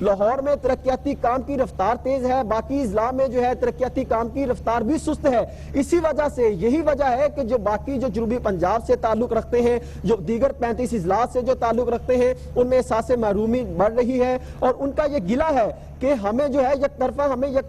لاہور میں ترقیاتی کام کی رفتار تیز ہے, باقی اضلاع میں جو ہے ترقیاتی کام کی رفتار بھی سست ہے. اسی وجہ سے یہی وجہ ہے کہ جو باقی جو جنوبی پنجاب سے تعلق رکھتے ہیں, جو دیگر 35 اضلاع سے جو تعلق رکھتے ہیں, ان میں احساس محرومی بڑھ رہی ہے اور ان کا یہ گلہ ہے کہ ہمیں جو ہے یک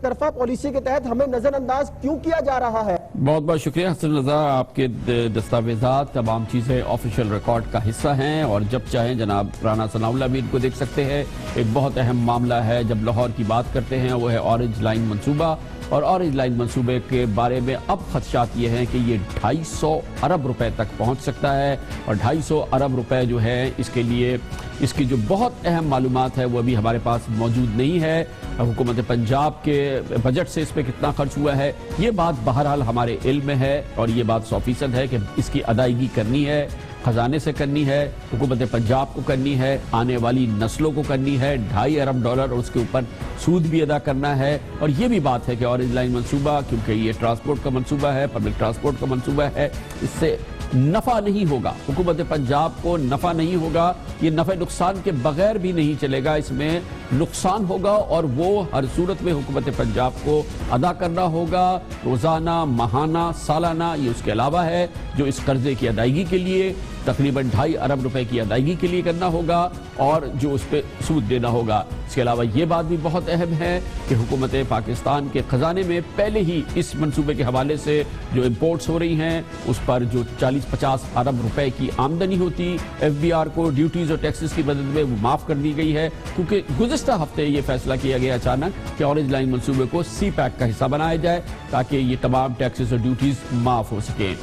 طرفہ پالیسی کے تحت ہمیں نظر انداز کیوں کیا جا رہا ہے. بہت بہت شکریہ حسن رضا. آپ کے دستاویزات تمام چیزیں آفیشیل ریکارڈ کا حصہ ہیں اور جب چاہیں جناب رانا ثناء اللہ بھی ان کو دیکھ سکتے ہیں. ایک بہت اہم معاملہ ہے جب لاہور کی بات کرتے ہیں, وہ ہے اورنج لائن منصوبہ. اور اورنج لائن منصوبے کے بارے میں اب خدشات یہ ہیں کہ یہ 250 ارب روپے تک پہنچ سکتا ہے اور 250 ارب روپے جو ہے اس کے لیے اس کی جو بہت اہم معلومات ہے وہ ابھی ہمارے پاس موجود نہیں ہے. حکومت پنجاب کے بجٹ سے اس پہ کتنا خرچ ہوا ہے یہ بات بہرحال ہمارے علم میں ہے اور یہ بات 100% ہے کہ اس کی ادائیگی کرنی ہے, خزانے سے کرنی ہے, حکومت پنجاب کو کرنی ہے, آنے والی نسلوں کو کرنی ہے. 2.5 ارب ڈالر اور اس کے اوپر سود بھی ادا کرنا ہے. اور یہ بھی بات ہے کہ اورنج لائن منصوبہ کیونکہ یہ ٹرانسپورٹ کا منصوبہ ہے, پبلک ٹرانسپورٹ کا منصوبہ ہے, اس سے نفع نہیں ہوگا, حکومت پنجاب کو نفع نہیں ہوگا. یہ نفع نقصان کے بغیر بھی نہیں چلے گا, اس میں نقصان ہوگا اور وہ ہر صورت میں حکومت پنجاب کو ادا کرنا ہوگا روزانہ, ماہانہ, سالانہ. یہ اس کے علاوہ ہے جو اس قرضے کی ادائیگی کے لیے تقریباً 2.5 ارب روپے کی ادائیگی کے لیے کرنا ہوگا اور جو اس پہ سود دینا ہوگا. اس کے علاوہ یہ بات بھی بہت اہم ہے کہ حکومت پاکستان کے خزانے میں پہلے ہی اس منصوبے کے حوالے سے جو امپورٹس ہو رہی ہیں اس پر جو 40-50 ارب روپے کی آمدنی ہوتی FBR کو ڈیوٹیز اور ٹیکسز کی مدد میں وہ معاف کر دی گئی ہے کیونکہ گزشتہ ہفتے یہ فیصلہ کیا گیا اچانک کہ اورنج لائن منصوبے کو سی پیک کا حصہ بنایا جائے تاکہ یہ تمام ٹیکسز اور ڈیوٹیز معاف ہو سکیں.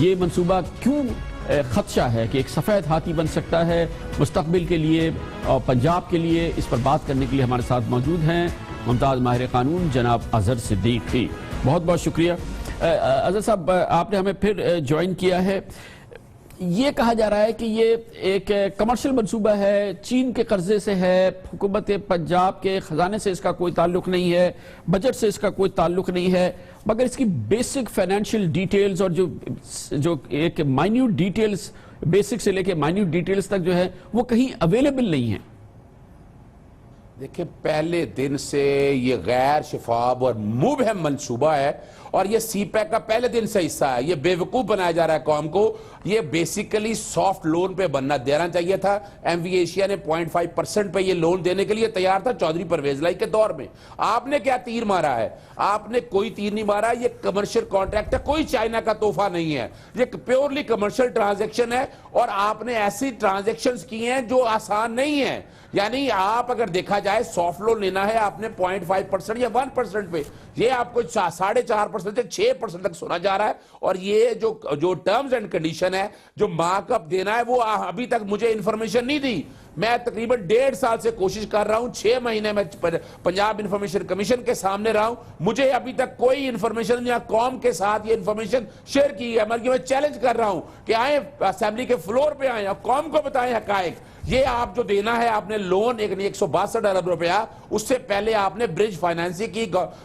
یہ منصوبہ کیوں خدشہ ہے کہ ایک سفید ہاتھی بن سکتا ہے مستقبل کے لیے اور پنجاب کے لیے, اس پر بات کرنے کے لیے ہمارے ساتھ موجود ہیں ممتاز ماہر قانون جناب اظہر صدیقی. بہت بہت شکریہ. اظہر صاحب آپ نے ہمیں پھر جوائن کیا ہے. یہ کہا جا رہا ہے کہ یہ ایک کمرشل منصوبہ ہے, چین کے قرضے سے ہے, حکومت پنجاب کے خزانے سے اس کا کوئی تعلق نہیں ہے, بجٹ سے اس کا کوئی تعلق نہیں ہے, مگر اس کی بیسک فائنینشیل ڈیٹیلز اور جو ایک مائنیوٹ ڈیٹیلز بیسک سے لے کے مائنیوٹ ڈیٹیلز تک جو ہے وہ کہیں اویلیبل نہیں ہیں. دیکھیں پہلے دن سے یہ غیر شفاف اور مبہم منصوبہ ہے اور یہ سی پیک کا پہلے دن سے حصہ ہے. یہ بے وقوف بنایا جا رہا ہے قوم کو. یہ بیسیکلی سافٹ لون پہ بننا دینا چاہیے تھا. ایم وی ایشیا نے 0.5% پہ یہ لون دینے کے لیے تیار تھا چودھری پرویز لائی کے دور میں. آپ نے کیا تیر مارا ہے؟ آپ نے کوئی تیر نہیں مارا. یہ کمرشل کانٹریکٹ ہے, کوئی چائنا کا تحفہ نہیں ہے. یہ پیورلی کمرشل ٹرانزیکشن ہے اور آپ نے ایسی ٹرانزیکشنز کی ہیں جو آسان نہیں ہیں. یعنی آپ اگر دیکھا جائے سافٹ لون لینا ہے آپ نے 0.5% یا 1% پہ, یہ آپ کو 4.5% سے 6% تک سنا جا رہا ہے. اور یہ جو ٹرمز اینڈ کنڈیشن ہے جو مارک اپ دینا ہے وہ ابھی تک مجھے انفارمیشن نہیں دی. میں تقریباً 1.5 سال سے کوشش کر رہا ہوں, 6 مہینے میں پنجاب انفارمیشن کمیشن کے سامنے رہا ہوں, مجھے ابھی تک کوئی انفارمیشن یا قوم کے ساتھ یہ انفارمیشن شیئر کی ہے. میں چیلنج کر رہا ہوں کہ آئیں اسمبلی کے فلور پہ آئیں اور قوم کو بتائیں حقائق. یہ آپ جو دینا ہے آپ نے لون 162 ارب روپیہ, اس سے پہلے آپ نے برج فائنانسنگ کی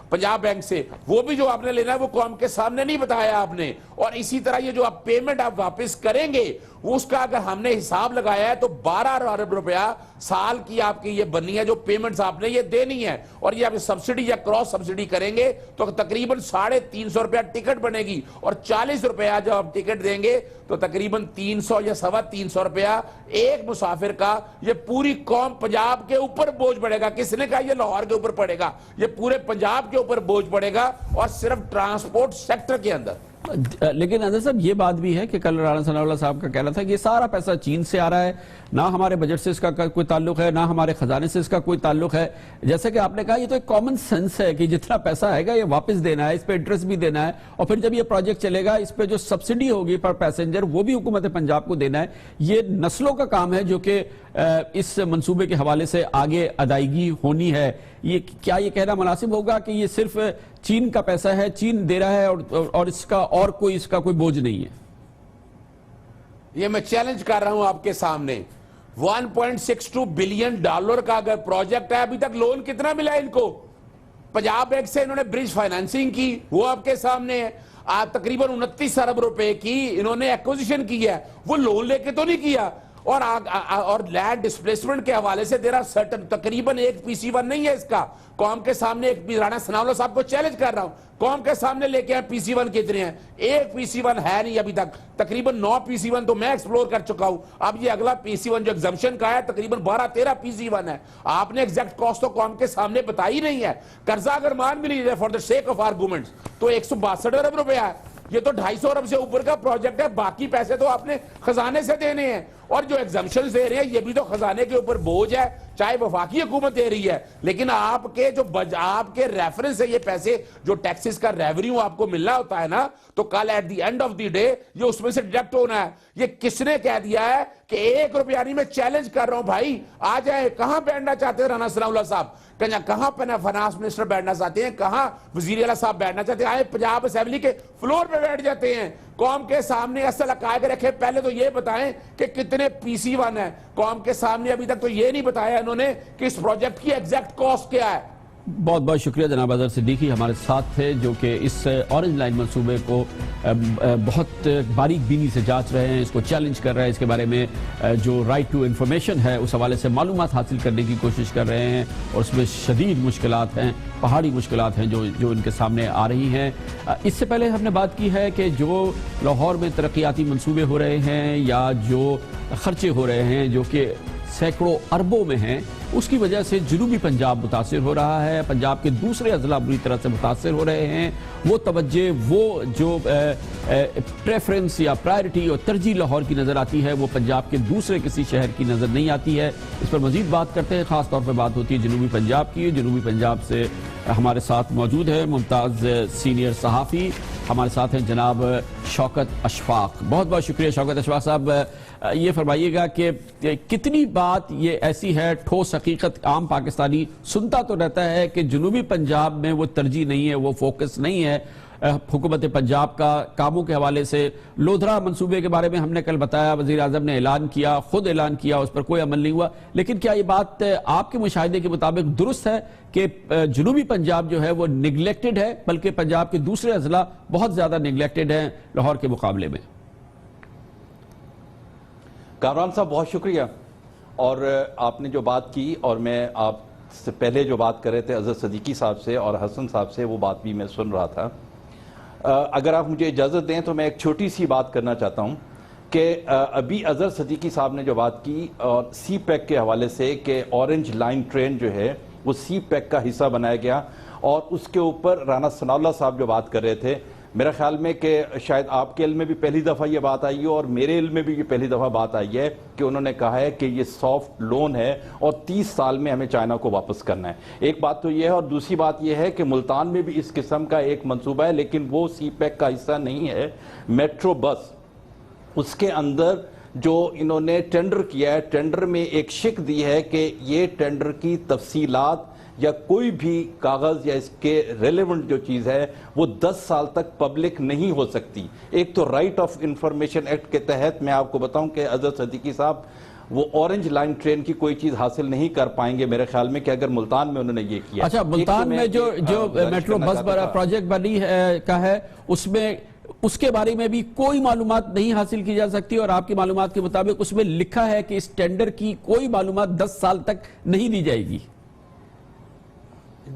پنجاب بینک سے, وہ بھی جو آپ نے لینا ہے وہ قوم کے سامنے نہیں بتایا آپ نے. اور اسی طرح یہ جو آپ پیمنٹ آپ واپس کریں گے اس کا اگر ہم نے حساب لگایا ہے تو 12 ارب روپیہ سال کی آپ کی یہ بنی ہے جو پیمنٹس آپ نے یہ دینی ہے. اور یہ آپ سبسڈی یا کراس سبسڈی کریں گے تو تقریباً 350 روپیہ ٹکٹ بنے گی اور 40 روپیہ جب آپ ٹکٹ دیں گے تو تقریباً 300 یا 350 روپیہ ایک مسافر کا. یہ پوری قوم پنجاب کے اوپر بوجھ پڑے گا. کس نے کہا یہ لاہور کے اوپر پڑے گا؟ یہ پورے پنجاب کے اوپر بوجھ پڑے گا اور صرف ٹرانسپورٹ سیکٹر کے اندر. لیکن اظہر صاحب یہ بات بھی ہے کہ کل رانا ثناء اللہ صاحب کا کہنا تھا کہ یہ سارا پیسہ چین سے آ رہا ہے, نہ ہمارے بجٹ سے اس کا کوئی تعلق ہے, نہ ہمارے خزانے سے اس کا کوئی تعلق ہے. جیسے کہ آپ نے کہا یہ تو ایک کامن سینس ہے کہ جتنا پیسہ آئے گا یہ واپس دینا ہے, اس پہ انٹرسٹ بھی دینا ہے اور پھر جب یہ پروجیکٹ چلے گا اس پہ جو سبسڈی ہوگی پر پیسنجر وہ بھی حکومت پنجاب کو دینا ہے. یہ نسلوں کا کام ہے جو کہ اس منصوبے کے حوالے سے آگے ادائیگی ہونی ہے. یہ کیا یہ کہنا مناسب ہوگا کہ یہ صرف چین کا پیسہ ہے, چین دے رہا ہے اور اس کا اور کوئی اس کا کوئی بوجھ نہیں ہے؟ یہ میں چیلنج کر رہا ہوں آپ کے سامنے. 1.62 بلین ڈالر کا اگر پروجیکٹ ہے, ابھی تک لون کتنا ملا ان کو؟ پنجاب بینک سے انہوں نے برج فائنانسنگ کی, وہ آپ کے سامنے ہے. تقریباً 29 ارب روپے کی انہوں نے ایکوزیشن کی ہے, وہ لون لے کے تو نہیں کیا. اور لینڈ ڈسپلیسمنٹ کے حوالے سے دیرا سرٹن تقریباً ایک PC1 نہیں ہے اس کا. قوم کے سامنے ایک رانا ثناءاللہ صاحب کو چیلنج کر رہا ہوں, قوم کے سامنے لے کے آئے PC1 کتنے ہیں؟ ایک PC1 ہے نہیں ابھی تک. تقریباً 9 PC1 تو میں ایکسپلور کر چکا ہوں. اب یہ اگلا PC1 جو ایگزمپشن کا ہے تقریباً 12-13 PC1 ہے. آپ نے ایگزیکٹ کاسٹ تو قوم کے سامنے بتائی نہیں ہے. قرضہ اگر مان بھی لیجیے for the sake of arguments تو 162 ارب روپے ہے. یہ تو 250 ارب سے اوپر کا پروجیکٹ ہے. باقی پیسے تو آپ نے خزانے سے دینے ہیں, اور جو ایگزمپشنز دے رہے ہیں یہ بھی تو خزانے کے اوپر بوجھ ہے, چاہے وفاقی حکومت دے رہی ہے. لیکن آپ کے ریفرنس سے یہ پیسے جو ٹیکسز کا ریونیو آپ کو ملنا ہوتا ہے نا, تو کل at the end of the day یہ اس میں سے ڈیڈکٹ ہونا ہے. یہ کس نے کہہ دیا ہے کہ 1 روپیہ نہیں؟ میں چیلنج کر رہا ہوں بھائی, آ جائیں. کہاں بیٹھنا چاہتے ہیں رانا ثناءاللہ صاحب؟ کہاں فائنانس منسٹر بیٹھنا چاہتے ہیں؟ کہاں وزیر اعلیٰ صاحب بیٹھنا چاہتے ہیں؟ آئے پنجاب اسمبلی کے فلور پہ بیٹھ جاتے ہیں. قوم کے سامنے اصل حقائق رکھے. پہلے تو یہ بتائیں کہ کتنے PC1 ہیں. قوم کے سامنے ابھی تک تو یہ نہیں بتایا انہوں نے کہ اس پروجیکٹ کی ایگزیکٹ کاسٹ کیا ہے. بہت بہت شکریہ جناب اظہر صدیقی ہمارے ساتھ تھے, جو کہ اس اورنج لائن منصوبے کو بہت باریک بینی سے جانچ رہے ہیں, اس کو چیلنج کر رہے ہیں, اس کے بارے میں جو رائٹ ٹو انفارمیشن ہے اس حوالے سے معلومات حاصل کرنے کی کوشش کر رہے ہیں, اور اس میں شدید مشکلات ہیں, پہاڑی مشکلات ہیں جو ان کے سامنے آ رہی ہیں. اس سے پہلے ہم نے بات کی ہے کہ جو لاہور میں ترقیاتی منصوبے ہو رہے ہیں یا جو خرچے ہو رہے ہیں جو کہ سینکڑوں اربوں میں ہیں, اس کی وجہ سے جنوبی پنجاب متاثر ہو رہا ہے. پنجاب کے دوسرے اضلاع بری طرح سے متاثر ہو رہے ہیں. وہ توجہ, وہ جو پریفرنس یا پرائرٹی اور ترجیح لاہور کی نظر آتی ہے, وہ پنجاب کے دوسرے کسی شہر کی نظر نہیں آتی ہے. اس پر مزید بات کرتے ہیں. خاص طور پہ بات ہوتی ہے جنوبی پنجاب کی. جنوبی پنجاب سے ہمارے ساتھ موجود ہے ممتاز سینئر صحافی, ہمارے ساتھ ہیں جناب شوکت اشفاق. بہت بہت شکریہ شوکت اشفاق صاحب. یہ فرمائیے گا کہ کتنی بات یہ ایسی ہے ٹھوس حقیقت عام پاکستانی سنتا تو رہتا ہے کہ جنوبی پنجاب میں وہ ترجیح نہیں ہے, وہ فوکس نہیں ہے حکومت پنجاب کا کاموں کے حوالے سے. لودھرا منصوبے کے بارے میں ہم نے کل بتایا, وزیر اعظم نے اعلان کیا, خود اعلان کیا, اس پر کوئی عمل نہیں ہوا. لیکن کیا یہ بات آپ کے مشاہدے کے مطابق درست ہے کہ جنوبی پنجاب جو ہے وہ نگلیکٹڈ ہے, بلکہ پنجاب کے دوسرے اضلاع بہت زیادہ نگلیکٹڈ ہیں لاہور کے مقابلے میں؟ کامران صاحب بہت شکریہ. اور آپ نے جو بات کی, اور میں آپ سے پہلے جو بات کر رہے تھے اظہر صدیقی صاحب سے اور حسن صاحب سے, وہ بات بھی میں سن رہا تھا. اگر آپ مجھے اجازت دیں تو میں ایک چھوٹی سی بات کرنا چاہتا ہوں کہ ابھی اظہر صدیقی صاحب نے جو بات کی اور سی پیک کے حوالے سے کہ اورنج لائن ٹرین جو ہے وہ سی پیک کا حصہ بنایا گیا, اور اس کے اوپر رانا ثناءاللہ صاحب جو بات کر رہے تھے, میرا خیال میں کہ شاید آپ کے علم میں بھی پہلی دفعہ یہ بات آئی ہے اور میرے علم میں بھی یہ پہلی دفعہ بات آئی ہے کہ انہوں نے کہا ہے کہ یہ سافٹ لون ہے اور 30 سال میں ہمیں چائنا کو واپس کرنا ہے. ایک بات تو یہ ہے, اور دوسری بات یہ ہے کہ ملتان میں بھی اس قسم کا ایک منصوبہ ہے, لیکن وہ سی پیک کا حصہ نہیں ہے. میٹرو بس, اس کے اندر جو انہوں نے ٹینڈر کیا ہے, ٹینڈر میں ایک شک دی ہے کہ یہ ٹینڈر کی تفصیلات یا کوئی بھی کاغذ یا اس کے ریلیونٹ جو چیز ہے وہ 10 سال تک پبلک نہیں ہو سکتی. ایک تو رائٹ آف انفارمیشن ایکٹ کے تحت میں آپ کو بتاؤں کہ اظہر صدیقی صاحب وہ اورنج لائن ٹرین کی کوئی چیز حاصل نہیں کر پائیں گے میرے خیال میں, کہ اگر ملتان میں انہوں نے یہ کیا. اچھا, ملتان میں جو میٹرو بس پروجیکٹ بنی کا ہے, اس کے بارے میں بھی کوئی معلومات نہیں حاصل کی جا سکتی, اور آپ کی معلومات کے مطابق اس میں لکھا ہے کہ اس ٹینڈر کی کوئی معلومات 10 سال تک نہیں دی جائے گی.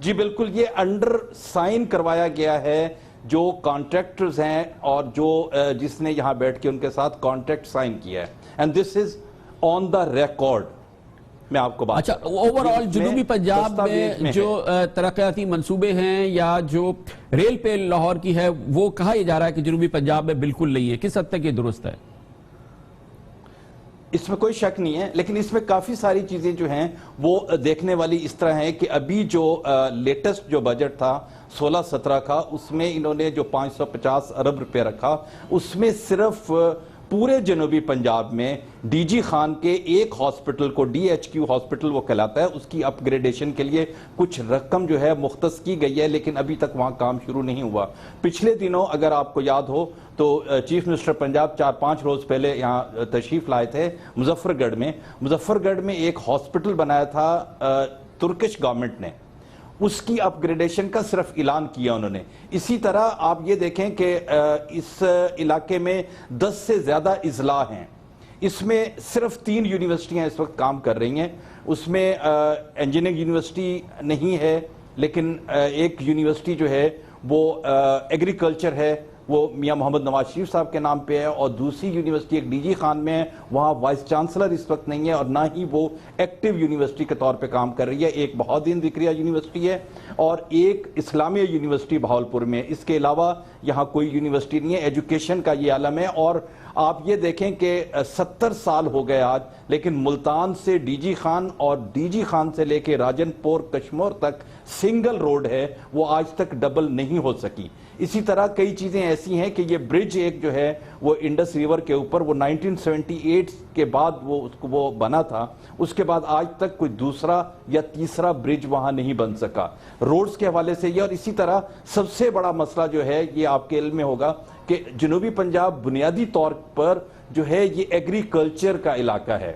جی بالکل, یہ انڈر سائن کروایا گیا ہے جو کانٹریکٹرز ہیں اور جو جس نے یہاں بیٹھ کے ان کے ساتھ کانٹریکٹ سائن کیا ہے, and this is on the record. میں آپ کو بات اچھا, اوورآل جنوبی پنجاب میں جو ترقیاتی منصوبے ہیں یا جو ریل پہ لاہور کی ہے, وہ کہا یہ جا رہا ہے کہ جنوبی پنجاب میں بالکل نہیں ہے. کس حد تک یہ درست ہے؟ اس میں کوئی شک نہیں ہے, لیکن اس میں کافی ساری چیزیں جو ہیں وہ دیکھنے والی اس طرح ہیں کہ ابھی جو لیٹسٹ جو بجٹ تھا 16-17 کا, اس میں انہوں نے جو 550 ارب روپے رکھا, اس میں صرف پورے جنوبی پنجاب میں ڈی جی خان کے ایک ہاسپٹل کو, ڈی ایچ کیو ہاسپٹل وہ کہلاتا ہے, اس کی اپ گریڈیشن کے لیے کچھ رقم جو ہے مختص کی گئی ہے, لیکن ابھی تک وہاں کام شروع نہیں ہوا. پچھلے دنوں اگر آپ کو یاد ہو تو چیف منسٹر پنجاب 4-5 روز پہلے یہاں تشریف لائے تھے مظفر گڑھ میں. مظفر گڑھ میں ایک ہاسپٹل بنایا تھا ترکش گورنمنٹ نے, اس کی اپ گریڈیشن کا صرف اعلان کیا انہوں نے. اسی طرح آپ یہ دیکھیں کہ اس علاقے میں 10 سے زیادہ اضلاع ہیں. اس میں صرف 3 یونیورسٹیاں اس وقت کام کر رہی ہیں. اس میں انجینئرنگ یونیورسٹی نہیں ہے، لیکن ایک یونیورسٹی جو ہے وہ ایگریکلچر ہے، وہ میاں محمد نواز شریف صاحب کے نام پہ ہے، اور دوسری یونیورسٹی ایک ڈی جی خان میں ہے، وہاں وائس چانسلر اس وقت نہیں ہے اور نہ ہی وہ ایکٹیو یونیورسٹی کے طور پہ کام کر رہی ہے. ایک بہاؤالدین ذکریہ یونیورسٹی ہے اور ایک اسلامیہ یونیورسٹی بہاولپور میں. اس کے علاوہ یہاں کوئی یونیورسٹی نہیں ہے. ایجوکیشن کا یہ عالم ہے. اور آپ یہ دیکھیں کہ 70 سال ہو گئے آج، لیکن ملتان سے ڈی جی خان اور ڈی جی خان سے لے کے راجن پور کشمور تک سنگل روڈ ہے، وہ آج تک ڈبل نہیں ہو سکی. اسی طرح کئی چیزیں ایسی ہیں کہ یہ برج ایک جو ہے وہ انڈس ریور کے اوپر، وہ 1978 کے بعد وہ بنا تھا، اس کے بعد آج تک کوئی دوسرا یا تیسرا برج وہاں نہیں بن سکا. روڈز کے حوالے سے یہ، اور اسی طرح سب سے بڑا مسئلہ جو ہے یہ آپ کے علم میں ہوگا کہ جنوبی پنجاب بنیادی طور پر جو ہے یہ ایگریکلچر کا علاقہ ہے،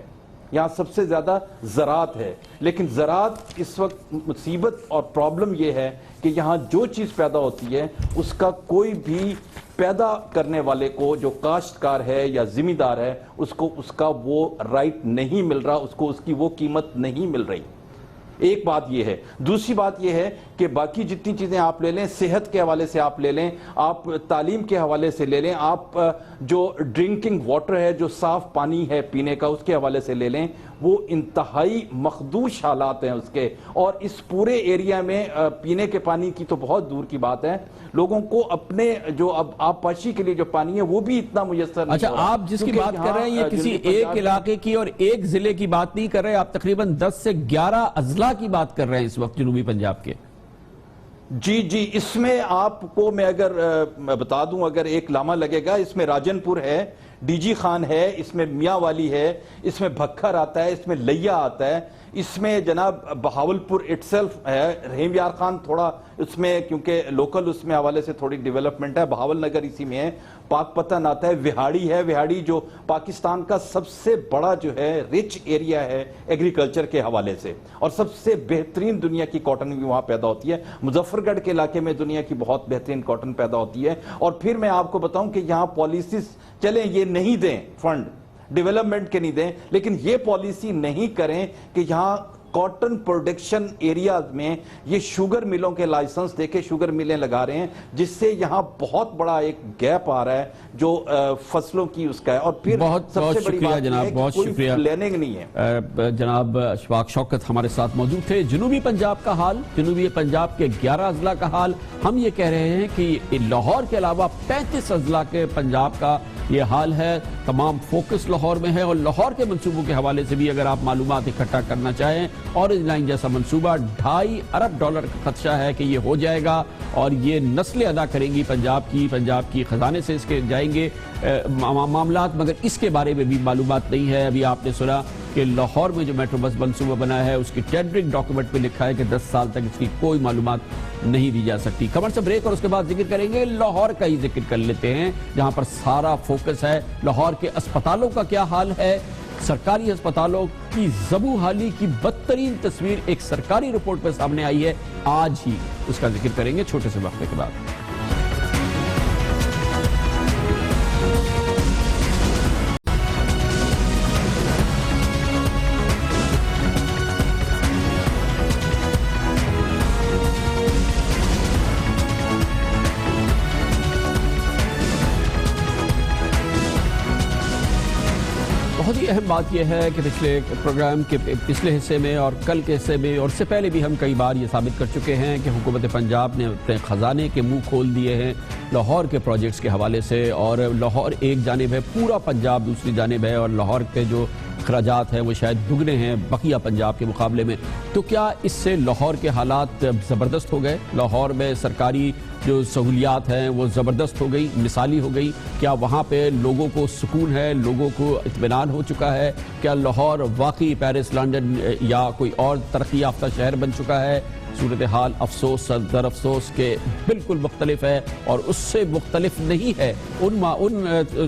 یہاں سب سے زیادہ زراعت ہے. لیکن زراعت اس وقت مصیبت اور پرابلم یہ ہے کہ یہاں جو چیز پیدا ہوتی ہے اس کا کوئی بھی پیدا کرنے والے کو، جو کاشتکار ہے یا زمیندار ہے، اس کا وہ رائٹ نہیں مل رہا، اس کو اس کی وہ قیمت نہیں مل رہی. ایک بات یہ ہے. دوسری بات یہ ہے کہ باقی جتنی چیزیں آپ لے لیں، صحت کے حوالے سے آپ لے لیں، آپ تعلیم کے حوالے سے لے لیں، آپ جو ڈرنکنگ واٹر ہے، جو صاف پانی ہے پینے کا، اس کے حوالے سے لے لیں، وہ انتہائی مخدوش حالات ہیں اس کے. اور اس پورے ایریا میں پینے کے پانی کی تو بہت دور کی بات ہے، لوگوں کو اپنے جو اب آبپاشی کے لیے جو پانی ہے وہ بھی اتنا میسر نہیں. اچھا، آپ جس کی بات کر رہے ہیں یہ کسی ایک علاقے کی اور ایک ضلع کی بات نہیں کر رہے، آپ تقریباً 10 سے 11 اضلاع کی بات کر رہے ہیں اس وقت جنوبی پنجاب کے. جی اس میں آپ کو میں اگر بتا دوں، اگر ایک لامہ لگے گا، اس میں راجن پور ہے، ڈی جی خان ہے، اس میں میاں والی ہے، اس میں بھکھر آتا ہے، اس میں لیا آتا ہے، اس میں جناب بہاولپور اٹسیلف ہے، رحیم یار خان تھوڑا اس میں کیونکہ لوکل اس میں حوالے سے تھوڑی ڈیولپمنٹ ہے، بہاول نگر اسی میں ہے، پاک پتن آتا ہے، وہاڑی ہے، وہاڑی جو پاکستان کا سب سے بڑا جو ہے رچ ایریا ہے ایگریکلچر کے حوالے سے، اور سب سے بہترین دنیا کی کاٹن بھی وہاں پیدا ہوتی ہے. مظفر گڑھ کے علاقے میں دنیا کی بہت بہترین کاٹن پیدا ہوتی ہے. اور پھر میں آپ کو بتاؤں کہ یہاں پالیسیز چلیں یہ نہیں دیں فنڈ ڈیولپمنٹ کے نہیں دیں، لیکن یہ پالیسی نہیں کریں کہ یہاں کاٹن پروڈکشن ایریاز میں یہ شوگر ملوں کے لائسنس دے کے شوگر ملیں لگا رہے ہیں، جس سے یہاں بہت بڑا ایک گیپ آ رہا ہے جو فصلوں کی اس کا ہے. اور پھر بہت شکریہ جناب، بہت شکریہ. پلاننگ نہیں ہے. جناب اشفاق شوکت ہمارے ساتھ موجود تھے. جنوبی پنجاب کا حال، جنوبی پنجاب کے 11 اضلاع کا حال، ہم یہ کہہ رہے ہیں کہ لاہور کے علاوہ 35 اضلاع کے پنجاب کا یہ حال ہے. تمام فوکس لاہور میں ہے، اور لاہور کے منصوبوں کے حوالے سے بھی اگر آپ معلومات اکٹھا کرنا چاہیں، اورنج لائن جیسا منصوبہ $2.5 ارب کا خدشہ ہے کہ یہ ہو جائے گا، اور یہ نسلیں ادا کریں گی پنجاب کی خزانے سے اس کے جائیں گے معاملات. مگر اس کے بارے میں بھی معلومات نہیں ہے. ابھی آپ نے سنا کہ لاہور میں جو میٹرو بس منصوبہ بنا ہے اس کی ٹینڈرنگ ڈاکیومنٹ پہ لکھا ہے کہ 10 سال تک اس کی کوئی معلومات نہیں دی جا سکتی. خبر سے بریک اور اس کے بعد ذکر کریں گے. لاہور کا ہی ذکر کر لیتے ہیں جہاں پر سارا فوکس ہے. لاہور کے اسپتالوں کا کیا حال ہے؟ سرکاری اسپتالوں کی زبوں حالی کی بدترین تصویر ایک سرکاری رپورٹ پہ سامنے آئی ہے آج ہی، اس کا ذکر کریں گے چھوٹے سے وقفے کے بعد. بہت ہی اہم بات یہ ہے کہ پچھلے پروگرام کے پچھلے حصے میں اور کل کے حصے میں اور اس سے پہلے بھی ہم کئی بار یہ ثابت کر چکے ہیں کہ حکومت پنجاب نے اپنے خزانے کے منہ کھول دیے ہیں لاہور کے پروجیکٹس کے حوالے سے. اور لاہور ایک جانب ہے، پورا پنجاب دوسری جانب ہے، اور لاہور کے جو اخراجات ہیں وہ شاید دگنے ہیں بقیہ پنجاب کے مقابلے میں. تو کیا اس سے لاہور کے حالات زبردست ہو گئے؟ لاہور میں سرکاری جو سہولیات ہیں وہ زبردست ہو گئی، مثالی ہو گئی؟ کیا وہاں پہ لوگوں کو سکون ہے، لوگوں کو اطمینان ہو چکا ہے؟ کیا لاہور واقعی پیرس، لنڈن یا کوئی اور ترقی یافتہ شہر بن چکا ہے؟ صورتحال افسوس در افسوس کے بالکل مختلف ہے اور اس سے مختلف نہیں ہے ان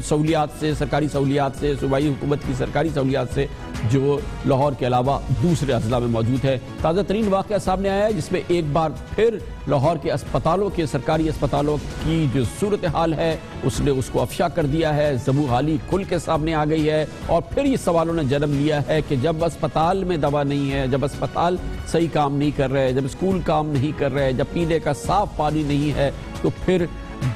سہولیات سے، سرکاری سہولیات سے، صوبائی حکومت کی سرکاری سہولیات سے جو لاہور کے علاوہ دوسرے اضلاع میں موجود ہے۔ تازہ ترین واقعہ سامنے آیا ہے جس میں ایک بار پھر لاہور کے اسپتالوں کے، سرکاری اسپتالوں کی جو صورتحال ہے اس نے اس کو افشا کر دیا ہے، زبو حالی کھل کے سامنے آ گئی ہے، اور پھر یہ سوالوں نے جنم لیا ہے کہ جب اسپتال میں دوا نہیں ہے، جب اسپتال صحیح کام نہیں کر رہے، جب اسکول کام نہیں کر رہے، جب پینے کا صاف پانی نہیں ہے، تو پھر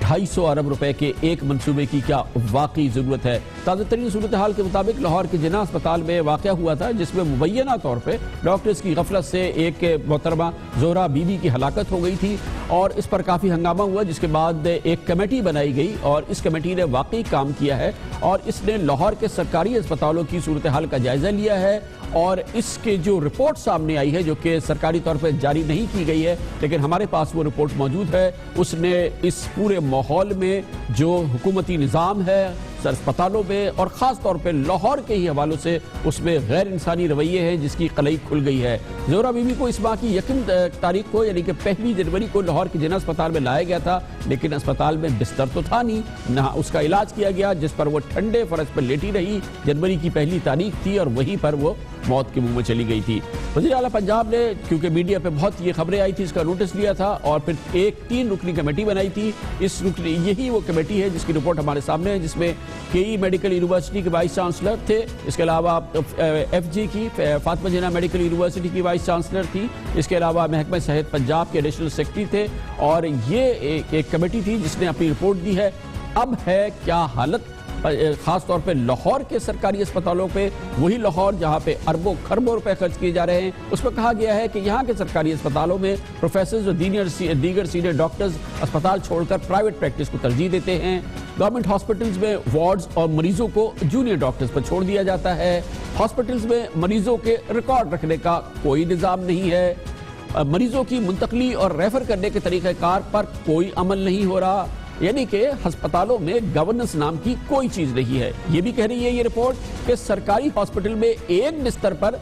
250 ارب روپے کے ایک منصوبے کی کیا واقعی ضرورت ہے؟ تازہ ترین صورتحال کے مطابق لاہور کے جناح اسپتال میں واقعہ ہوا تھا جس میں مبینہ طور پہ ڈاکٹرز کی غفلت سے ایک محترمہ زہرا بی بی کی ہلاکت ہو گئی تھی، اور اس پر کافی ہنگامہ ہوا، جس کے بعد ایک کمیٹی بنائی گئی اور اس کمیٹی نے واقعی کام کیا ہے اور اس نے لاہور کے سرکاری اسپتالوں کی صورتحال کا جائزہ لیا ہے، اور اس کے جو رپورٹ سامنے آئی ہے جو کہ سرکاری طور پر جاری نہیں کی گئی ہے لیکن ہمارے پاس وہ رپورٹ موجود ہے، اس نے اس پورے ماحول میں جو حکومتی نظام ہے اسپتالوں میں اور خاص طور پہ لاہور کے ہی حوالوں سے اس میں غیر انسانی رویے ہیں جس کی قلعی کھل گئی ہے۔ زہرا بی بی کو اس ماہ کی 1 تاریخ کو یعنی کہ 1 جنوری کو لاہور کے جناح اسپتال میں لایا گیا تھا، لیکن اسپتال میں بستر تو تھا نہیں، نہ اس کا علاج کیا گیا، جس پر وہ ٹھنڈے فرش پر لیٹی رہی۔ جنوری کی 1 تاریخ تھی اور وہیں پر وہ موت کے منہ میں چلی گئی تھی۔ وزیر اعلیٰ پنجاب نے کیونکہ میڈیا پہ بہت یہ خبریں آئی تھی اس کا نوٹس لیا تھا اور پھر ایک 3 رکنی کمیٹی بنائی تھی۔ یہی وہ کمیٹی ہے جس کی رپورٹ ہمارے سامنے ہے، جس میں KE میڈیکل یونیورسٹی کے وائس چانسلر تھے، اس کے علاوہ FG کی فاطمہ جناح میڈیکل یونیورسٹی کی وائس چانسلر تھی، اس کے علاوہ محکمہ صحت پنجاب کے ایڈیشنل سیکرٹری تھے، اور یہ ایک کمیٹی تھی جس نے اپنی رپورٹ دی ہے۔ اب ہے کیا حالت خاص طور پہ لاہور کے سرکاری اسپتالوں پہ، وہی لاہور جہاں پہ اربوں خربوں روپے خرچ کیے جا رہے ہیں، اس میں کہا گیا ہے کہ یہاں کے سرکاری اسپتالوں میں پروفیسرز اور دیگر سینئر ڈاکٹرز اسپتال چھوڑ کر پرائیویٹ پریکٹس کو ترجیح دیتے ہیں۔ گورنمنٹ ہاسپٹلز میں وارڈز اور مریضوں کو جونیئر ڈاکٹرز پر چھوڑ دیا جاتا ہے۔ ہاسپٹلز میں مریضوں کے ریکارڈ رکھنے کا کوئی نظام نہیں ہے، مریضوں کی منتقلی اور ریفر کرنے کے طریقہ کار پر کوئی عمل نہیں ہو رہا، یعنی کہ ہسپتالوں میں گورننس نام کی کوئی چیز نہیں ہے۔ یہ بھی کہہ رہی ہے یہ رپورٹ کہ سرکاری ہاسپٹل میں ایک بستر پر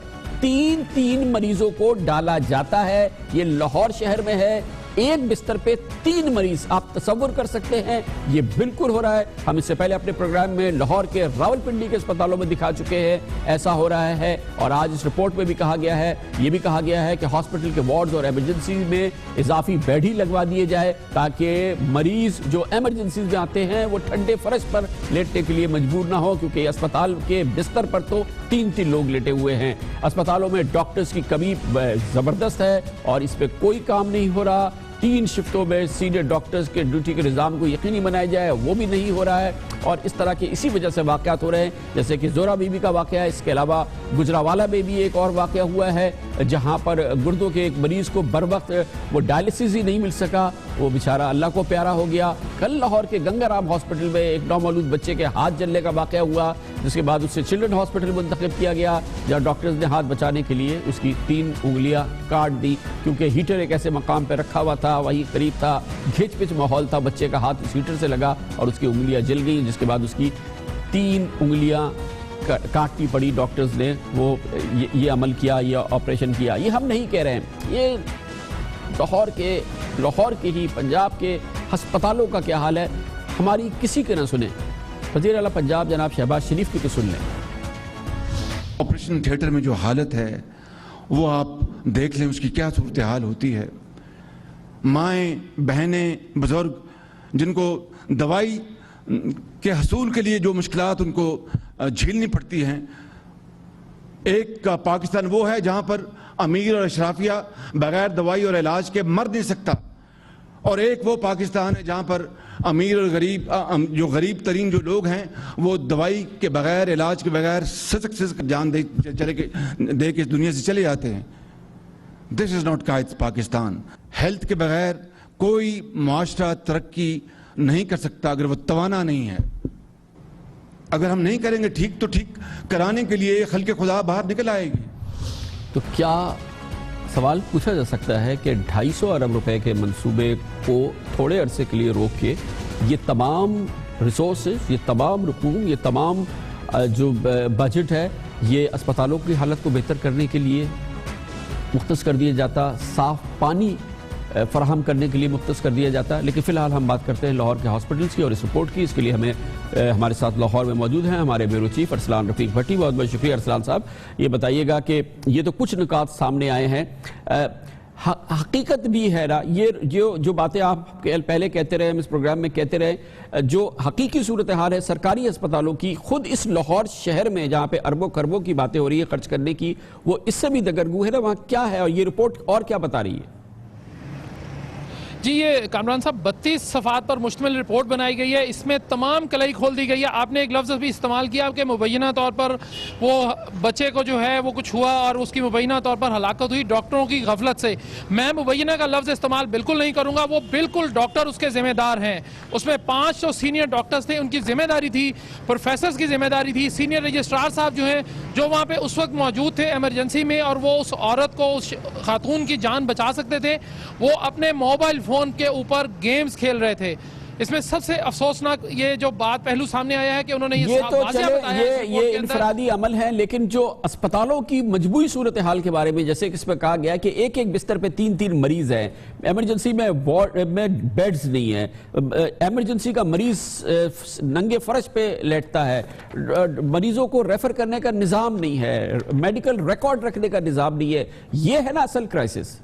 3 مریضوں کو ڈالا جاتا ہے۔ یہ لاہور شہر میں ہے، ایک بستر پہ 3 مریض، آپ تصور کر سکتے ہیں یہ بالکل ہو رہا ہے۔ ہم اس سے پہلے اپنے پروگرام میں لاہور کے راولپنڈی کے اسپتالوں میں دکھا چکے ہیں ایسا ہو رہا ہے، اور آج اس رپورٹ میں بھی کہا گیا ہے، یہ بھی کہا گیا ہے کہ ہاسپٹل کے وارڈز اور ایمرجنسی میں اضافی بیڈ ہی لگوا دیے جائے تاکہ مریض جو ایمرجنسیز میں آتے ہیں وہ ٹھنڈے فرش پر لیٹنے کے لیے مجبور نہ ہو، کیونکہ اسپتال کے بستر پر تو 3 لوگ لیٹے ہوئے ہیں۔ اسپتالوں میں ڈاکٹرز کی کمی زبردست ہے اور اس پہ کوئی کام نہیں ہو رہا۔ 3 شفٹوں میں سینئر ڈاکٹرز کے ڈیوٹی کے نظام کو یقینی بنایا جائے وہ بھی نہیں ہو رہا ہے، اور اس طرح کے اسی وجہ سے واقعات ہو رہے ہیں، جیسے کہ زہرا بی بی کا واقعہ ہے۔ اس کے علاوہ گجراوالا میں بھی ایک اور واقعہ ہوا ہے جہاں پر گردوں کے ایک مریض کو بر وقت وہ ڈائلسس ہی نہیں مل سکا، وہ بیچارہ اللہ کو پیارا ہو گیا۔ کل لاہور کے گنگا رام ہاسپٹل میں ایک نومولود بچے کے ہاتھ جلنے کا واقعہ ہوا، جس کے بعد اسے چلڈرن ہاسپٹل منتقل کیا گیا، جہاں ڈاکٹرز نے ہاتھ بچانے کے لیے اس کی 3 انگلیاں کاٹ دی، کیونکہ ہیٹر ایک ایسے مقام پہ رکھا ہوا تھا، وہی قریب تھا، گھچ پچ ماحول تھا، بچے کا ہاتھ اس ہیٹر سے لگا اور اس کی انگلیاں جل گئیں، جس کے بعد اس کی 3 انگلیاں کاٹنی پڑی۔ ڈاکٹرز نے وہ یہ عمل کیا، یہ آپریشن کیا۔ یہ ہم نہیں کہہ رہے ہیں، یہ لاہور کے ہی پنجاب کے ہسپتالوں کا کیا حال ہے، ہماری کسی کے نہ سنیں۔ وزیر اعلیٰ پنجاب جناب شہباز شریف کی تو سن لیں۔ آپریشن تھیٹر میں جو حالت ہے وہ آپ دیکھ لیں، اس کی کیا صورتحال ہوتی ہے۔ مائیں، بہنیں، بزرگ جن کو دوائی کے حصول کے لیے جو مشکلات ان کو جھیلنی پڑتی ہیں۔ ایک کا پاکستان وہ ہے جہاں پر امیر اور اشرافیہ بغیر دوائی اور علاج کے مر نہیں سکتا، اور ایک وہ پاکستان ہے جہاں پر امیر اور غریب، جو غریب ترین جو لوگ ہیں وہ دوائی کے بغیر، علاج کے بغیر سسک جان دے کے اس دنیا سے چلے جاتے ہیں۔ This is not Pakistan. Health کے بغیر کوئی معاشرہ ترقی نہیں کر سکتا اگر وہ توانا نہیں ہے۔ اگر ہم نہیں کریں گے ٹھیک تو ٹھیک کرانے کے لیے خلق خدا باہر نکل آئے گی۔ تو کیا سوال پوچھا جا سکتا ہے کہ 250 ارب روپے کے منصوبے کو تھوڑے عرصے کے لیے روک کے یہ تمام ریسورسز، یہ تمام رقوم، یہ تمام جو بجٹ ہے، یہ اسپتالوں کی حالت کو بہتر کرنے کے لیے مختص کر دیا جاتا, صاف پانی فراہم کرنے کے لیے مختص کر دیا جاتا. لیکن فی الحال ہم بات کرتے ہیں لاہور کے ہاسپٹلز کی اور اس رپورٹ کی. اس کے لیے ہمارے ساتھ لاہور میں موجود ہیں ہمارے بیورو چیف ارسلان رفیق بھٹی. بہت بہت شکریہ ارسلان صاحب. یہ بتائیے گا کہ یہ تو کچھ نکات سامنے آئے ہیں, حقیقت بھی ہے نا, یہ جو باتیں آپ پہلے کہتے رہے, ہم اس پروگرام میں کہتے رہے, جو حقیقی صورتحال ہے سرکاری اسپتالوں کی, خود اس لاہور شہر میں جہاں پہ اربوں خربوں کی باتیں ہو رہی ہے خرچ کرنے کی, وہ اس سے بھی دگرگو ہے نا, وہاں کیا ہے اور یہ رپورٹ اور کیا بتا رہی ہے؟ جی یہ کامران صاحب 32 صفحات پر مشتمل رپورٹ بنائی گئی ہے. اس میں تمام کلائی کھول دی گئی ہے. آپ نے ایک لفظ بھی استعمال کیا کہ مبینہ طور پر وہ بچے کو جو ہے وہ کچھ ہوا اور اس کی مبینہ طور پر ہلاکت ہوئی ڈاکٹروں کی غفلت سے. میں مبینہ کا لفظ استعمال بالکل نہیں کروں گا, وہ بالکل ڈاکٹر اس کے ذمہ دار ہیں. اس میں 5 جو سینئر ڈاکٹرز تھے ان کی ذمہ داری تھی, پروفیسرز کی ذمہ داری تھی, سینئر رجسٹرار صاحب جو ہیں جو وہاں پہ اس وقت موجود تھے ایمرجنسی میں اور وہ اس عورت کو, اس خاتون کی جان بچا سکتے تھے, وہ اپنے موبائل فون کے اوپر گیمز کھیل رہے تھے. اس میں سب سے افسوسناک یہ جو بات پہلو سامنے آیا ہے کہ انہوں نے یہ انفرادی عمل ہے, لیکن جو اسپتالوں کی مجموعی صورتحال کے بارے میں جیسے کہ اس پہ کہا گیا کہ ایک بستر پہ 3 مریض ہیں, ایمرجنسی میں بیڈز نہیں ہیں, ایمرجنسی کا مریض ننگے فرش پہ لیٹتا ہے, مریضوں کو ریفر کرنے کا نظام نہیں ہے, میڈیکل ریکارڈ رکھنے کا نظام نہیں ہے. یہ ہے نا اصل کرائسس.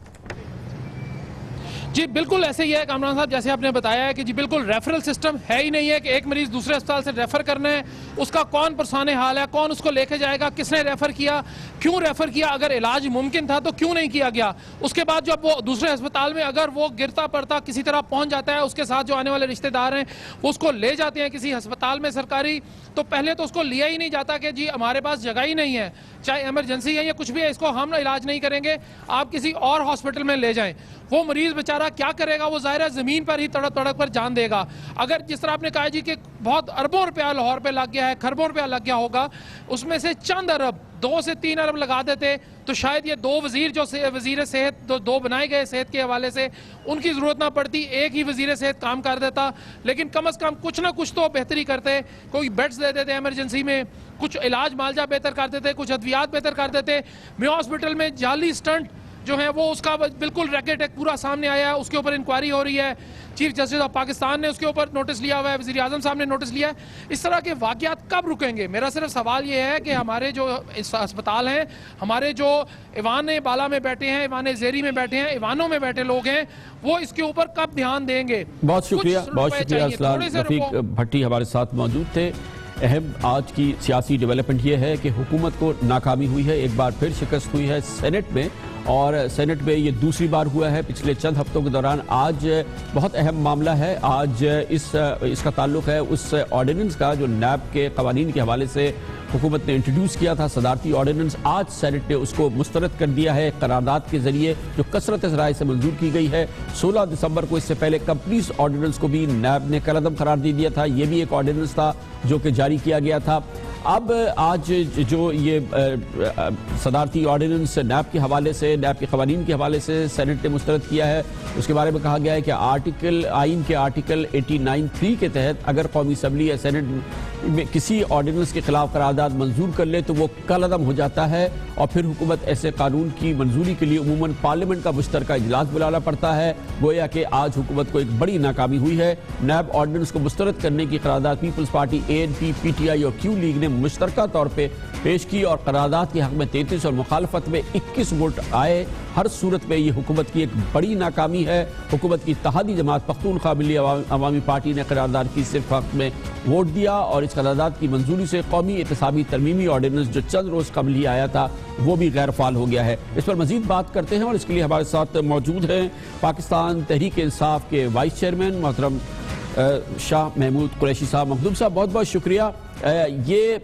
جی بالکل ایسے ہی ہے کامران صاحب, جیسے آپ نے بتایا ہے کہ جی بالکل ریفرل سسٹم ہے ہی نہیں ہے کہ ایک مریض دوسرے اسپتال سے ریفر کرنا ہے, اس کا کون پرسان حال ہے, کون اس کو لے کے جائے گا, کس نے ریفر کیا, کیوں ریفر کیا, اگر علاج ممکن تھا تو کیوں نہیں کیا گیا. اس کے بعد جب وہ دوسرے اسپتال میں اگر وہ گرتا پڑتا کسی طرح پہنچ جاتا ہے, اس کے ساتھ جو آنے والے رشتہ دار ہیں وہ اس کو لے جاتے ہیں کسی ہسپتال میں سرکاری, تو پہلے تو اس کو لیا ہی نہیں جاتا کہ جی ہمارے پاس جگہ ہی نہیں ہے, چاہے ایمرجنسی ہے یا کچھ بھی ہے, اس کو ہم علاج نہیں کریں گے, آپ کسی اور ہاسپٹل میں لے جائیں. وہ مریض بیچارہ کیا کرے گا, وہ ظاہر ہے زمین پر ہی تڑپ تڑپ پر جان دے گا. اگر جس طرح آپ نے کہا جی کہ بہت اربوں روپیہ لاہور پہ لگ گیا ہے, خربوں روپیہ لگ گیا ہوگا, اس میں سے چند ارب 2 سے 3 ارب لگا دیتے تو شاید یہ 2 وزیر جو وزیر صحت 2 بنائے گئے صحت کے حوالے سے, ان کی ضرورت نہ پڑتی, ایک ہی وزیر صحت کام کر دیتا. لیکن کم از کم کچھ نہ کچھ تو بہتری کرتے, کوئی بیڈز دے دیتے ایمرجنسی میں, کچھ علاج معالجہ بہتر کر دیتے, کچھ ادویات بہتر کر دیتے. میو ہاسپٹل میں جعلی سٹنٹ جو ہے وہ اس کا بالکل ریکٹ ایک پورا سامنے آیا ہے, اس کے اوپر انکوائری ہو رہی ہے, چیف جسٹس آف پاکستان نے اس کے اوپر نوٹس لیا ہوا ہے, وزیر اعظم صاحب نے نوٹس لیا ہے. اس طرح کے واقعات کب رکیں گے؟ میرا صرف سوال یہ ہے کہ ہمارے جو اسپتال ہیں, ہمارے جو ایوان بالا میں بیٹھے ہیں, ایوان زیری میں بیٹھے ہیں, ایوانوں میں بیٹھے لوگ ہیں, وہ اس کے اوپر کب دھیان دیں گے؟ بہت شکریہ ارسلان رفیق بھٹی ہمارے ساتھ موجود تھے. اہم آج کی سیاسی ڈیولپمنٹ یہ ہے کہ حکومت کو ناکامی ہوئی ہے, ایک بار پھر شکست ہوئی ہے سینٹ میں, اور سینٹ میں یہ دوسری بار ہوا ہے پچھلے چند ہفتوں کے دوران. آج بہت اہم معاملہ ہے, آج اس کا تعلق ہے اس آرڈیننس کا جو نیب کے قوانین کے حوالے سے حکومت نے انٹروڈیوس کیا تھا, صدارتی آرڈیننس. آج سینٹ نے اس کو مسترد کر دیا ہے قرارداد کے ذریعے جو کثرت رائے سے منظور کی گئی ہے. 16 دسمبر کو اس سے پہلے کمپلیس آرڈیننس کو بھی نیب نے کالعدم قرار دے دیا تھا. یہ بھی ایک آرڈیننس تھا جو کہ جاری کیا گیا تھا. اب آج جو یہ صدارتی آرڈیننس نیب کے حوالے سے, نیب کے قوانین کے حوالے سے سینٹ نے مسترد کیا ہے, اس کے بارے میں کہا گیا ہے کہ آئین کے آرٹیکل 89(3) کے تحت اگر قومی اسمبلی یا سینٹ میں کسی آرڈیننس کے خلاف قرارداد منظور کر لے تو وہ کالعدم ہو جاتا ہے, اور پھر حکومت ایسے قانون کی منظوری کے لیے عموماً پارلیمنٹ کا مشترکہ اجلاس بلانا پڑتا ہے. گویا کہ آج حکومت کو ایک بڑی ناکامی ہوئی ہے. نیب آرڈیننس کو مسترد کرنے کی قرارداد پیپلز پارٹی ANP, PTI اور کیو لیگ نے مشترکہ طور پہ پیش کی, اور قرارداد کے حق میں 33 اور مخالفت میں 21 ووٹ آئے. ہر صورت میں یہ حکومت کی ایک بڑی ناکامی ہے. حکومت کی اتحادی جماعت پختونخوا ملی عوامی پارٹی نے قرارداد کی صرف حق میں ووٹ دیا, اور اس قرارداد کی منظوری سے قومی احتسابی ترمیمی آرڈیننس جو چند روز قبل ہی آیا تھا وہ بھی غیر فعال ہو گیا ہے. اس پر مزید بات کرتے ہیں, اور اس کے لیے ہمارے ساتھ موجود ہیں پاکستان تحریک انصاف کے وائس چیئرمین محترم شاہ محمود قریشی صاحب. مخدوم صاحب بہت بہت شکریہ. یہ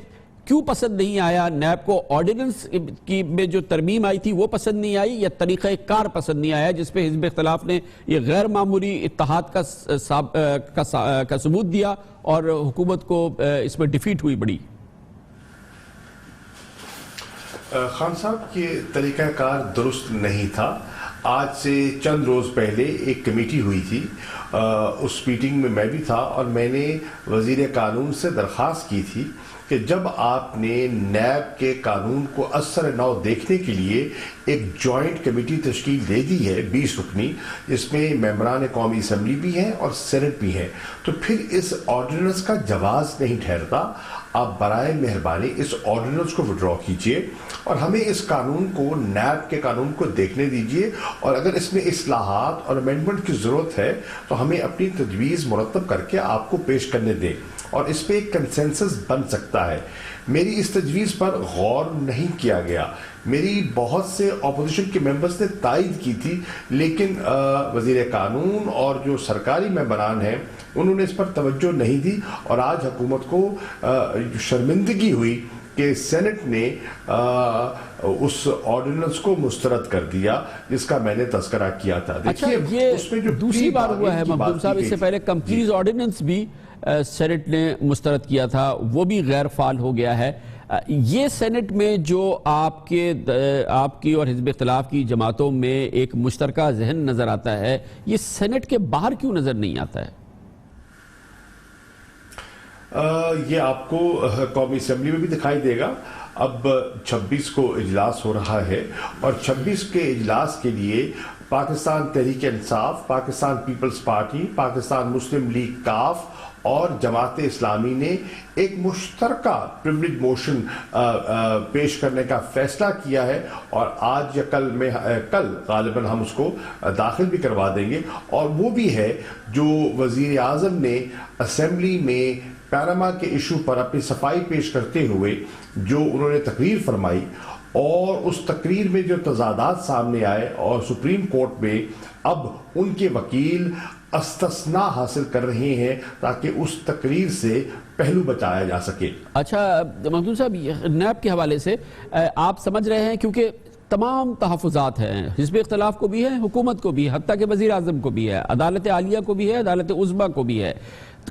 کیوں پسند نہیں آیا نیب کو؟ آرڈیننس کی میں جو ترمیم آئی تھی وہ پسند نہیں آئی, یا طریقہ کار پسند نہیں آیا جس پہ حزب اختلاف نے یہ غیر معمولی اتحاد کا ثبوت دیا اور حکومت کو اس میں ڈیفیٹ ہوئی بڑی؟ خان صاحب یہ طریقہ کار درست نہیں تھا. آج سے چند روز پہلے ایک کمیٹی ہوئی تھی, اس میٹنگ میں بھی تھا, اور میں نے وزیر قانون سے درخواست کی تھی کہ جب آپ نے نیب کے قانون کو اثر نو دیکھنے کے لیے ایک جوائنٹ کمیٹی تشکیل دے دی ہے 20 رکنی، جس میں ممبران قومی اسمبلی بھی ہیں اور سینٹ بھی ہیں، تو پھر اس آرڈیننس کا جواز نہیں ٹھہرتا. آپ برائے مہربانی اس آرڈیننس کو وڈرا کیجئے اور ہمیں اس قانون کو، نیب کے قانون کو دیکھنے دیجئے، اور اگر اس میں اصلاحات اور امینڈمنٹ کی ضرورت ہے تو ہمیں اپنی تجویز مرتب کر کے آپ کو پیش کرنے دیں، اور اس پہ ایک کنسنسس بن سکتا ہے. میری اس تجویز پر غور نہیں کیا گیا. میری بہت سے اپوزیشن کے ممبرز نے تائید کی تھی، لیکن وزیر قانون اور جو سرکاری ممبران ہیں انہوں نے اس پر توجہ نہیں دی، اور آج حکومت کو شرمندگی ہوئی کہ سینٹ نے اس آرڈیننس کو مسترد کر دیا جس کا میں نے تذکرہ کیا تھا. اچھا، یہ دوسری بار ہوا ہے مخدوم صاحب، اس سے پہلے کمپنیز آرڈیننس بھی سینٹ نے مسترد کیا تھا، وہ بھی غیر فعال ہو گیا ہے. یہ سینٹ میں جو آپ کی اور حزب اختلاف کی جماعتوں میں ایک مشترکہ ذہن نظر آتا ہے، یہ سینٹ کے باہر کیوں نظر نہیں آتا ہے؟ یہ آپ کو قومی اسمبلی میں بھی دکھائی دے گا. اب 26 کو اجلاس ہو رہا ہے، اور 26 کے اجلاس کے لیے پاکستان تحریک انصاف، پاکستان پیپلز پارٹی، پاکستان مسلم لیگ کاف اور جماعت اسلامی نے ایک مشترکہ پریویلیج موشن پیش کرنے کا فیصلہ کیا ہے، اور آج یا کل غالباً ہم اس کو داخل بھی کروا دیں گے. اور وہ بھی ہے جو وزیر اعظم نے اسمبلی میں پیراما کے ایشو پر اپنی صفائی پیش کرتے ہوئے جو انہوں نے تقریر فرمائی، اور اس تقریر میں جو تضادات سامنے آئے، اور سپریم کورٹ میں اب ان کے وکیل استثناء حاصل کر رہے ہیں تاکہ اس تقریر سے پہلو بچایا جا سکے. اچھا مخدوم صاحب، نیب کے حوالے سے آپ سمجھ رہے ہیں، کیونکہ تمام تحفظات ہیں، حزب اختلاف کو بھی ہے، حکومت کو بھی ہے، حتیٰ کہ وزیر اعظم کو بھی ہے، عدالت عالیہ کو بھی ہے، عدالت عظمیٰ کو بھی ہے،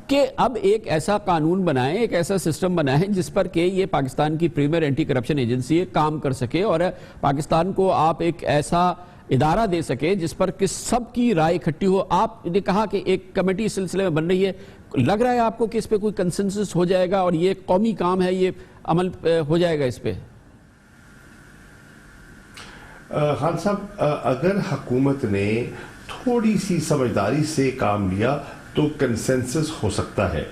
کہ اب ایک ایسا قانون بنائیں، ایک ایسا سسٹم بنائیں جس پر کہ یہ پاکستان کی پریمیئر اینٹی کرپشن ایجنسی کام کر سکے، اور پاکستان کو آپ ایک ایسا ادارہ دے سکے جس پر کہ سب کی رائے اکٹھی ہو. آپ نے کہا کہ ایک کمیٹی اس سلسلے میں بن رہی ہے، لگ رہا ہے آپ کو کہ اس پہ کوئی کنسنسس ہو جائے گا اور یہ قومی کام ہے، یہ عمل ہو جائے گا اس پہ؟ خان صاحب، اگر حکومت نے تھوڑی سی سمجھداری سے کام لیا تو کنسنسس ہو سکتا ہے.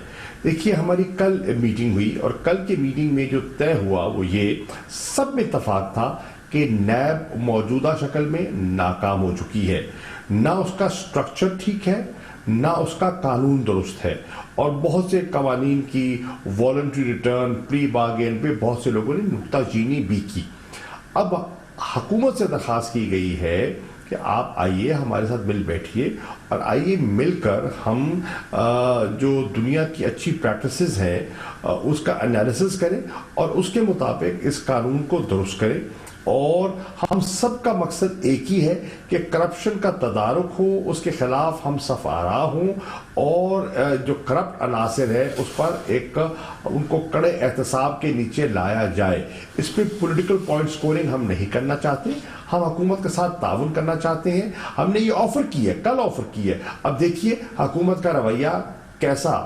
دیکھیے، ہماری کل میٹنگ ہوئی، اور کل کی میٹنگ میں جو طے ہوا وہ یہ سب میں اتفاق تھا کہ نیب موجودہ شکل میں ناکام ہو چکی ہے. نہ اس کا سٹرکچر ٹھیک ہے، نہ اس کا قانون درست ہے، اور بہت سے قوانین کی والنٹری ریٹرن، پری بارگین پہ بہت سے لوگوں نے نکتہ چینی بھی کی. اب حکومت سے درخواست کی گئی ہے کہ آپ آئیے، ہمارے ساتھ مل بیٹھیے، اور آئیے مل کر ہم جو دنیا کی اچھی پریکٹسز ہیں اس کا انالیسس کریں، اور اس کے مطابق اس قانون کو درست کریں. اور ہم سب کا مقصد ایک ہی ہے کہ کرپشن کا تدارک ہو، اس کے خلاف ہم صف آرا ہوں، اور جو کرپٹ عناصر ہے اس پر ان کو کڑے احتساب کے نیچے لایا جائے. اس پہ پولیٹیکل پوائنٹ سکورنگ ہم نہیں کرنا چاہتے، ہم حکومت کے ساتھ تعاون کرنا چاہتے ہیں. ہم نے یہ آفر کی ہے، کل آفر کی ہے، اب دیکھیے حکومت کا رویہ کیسا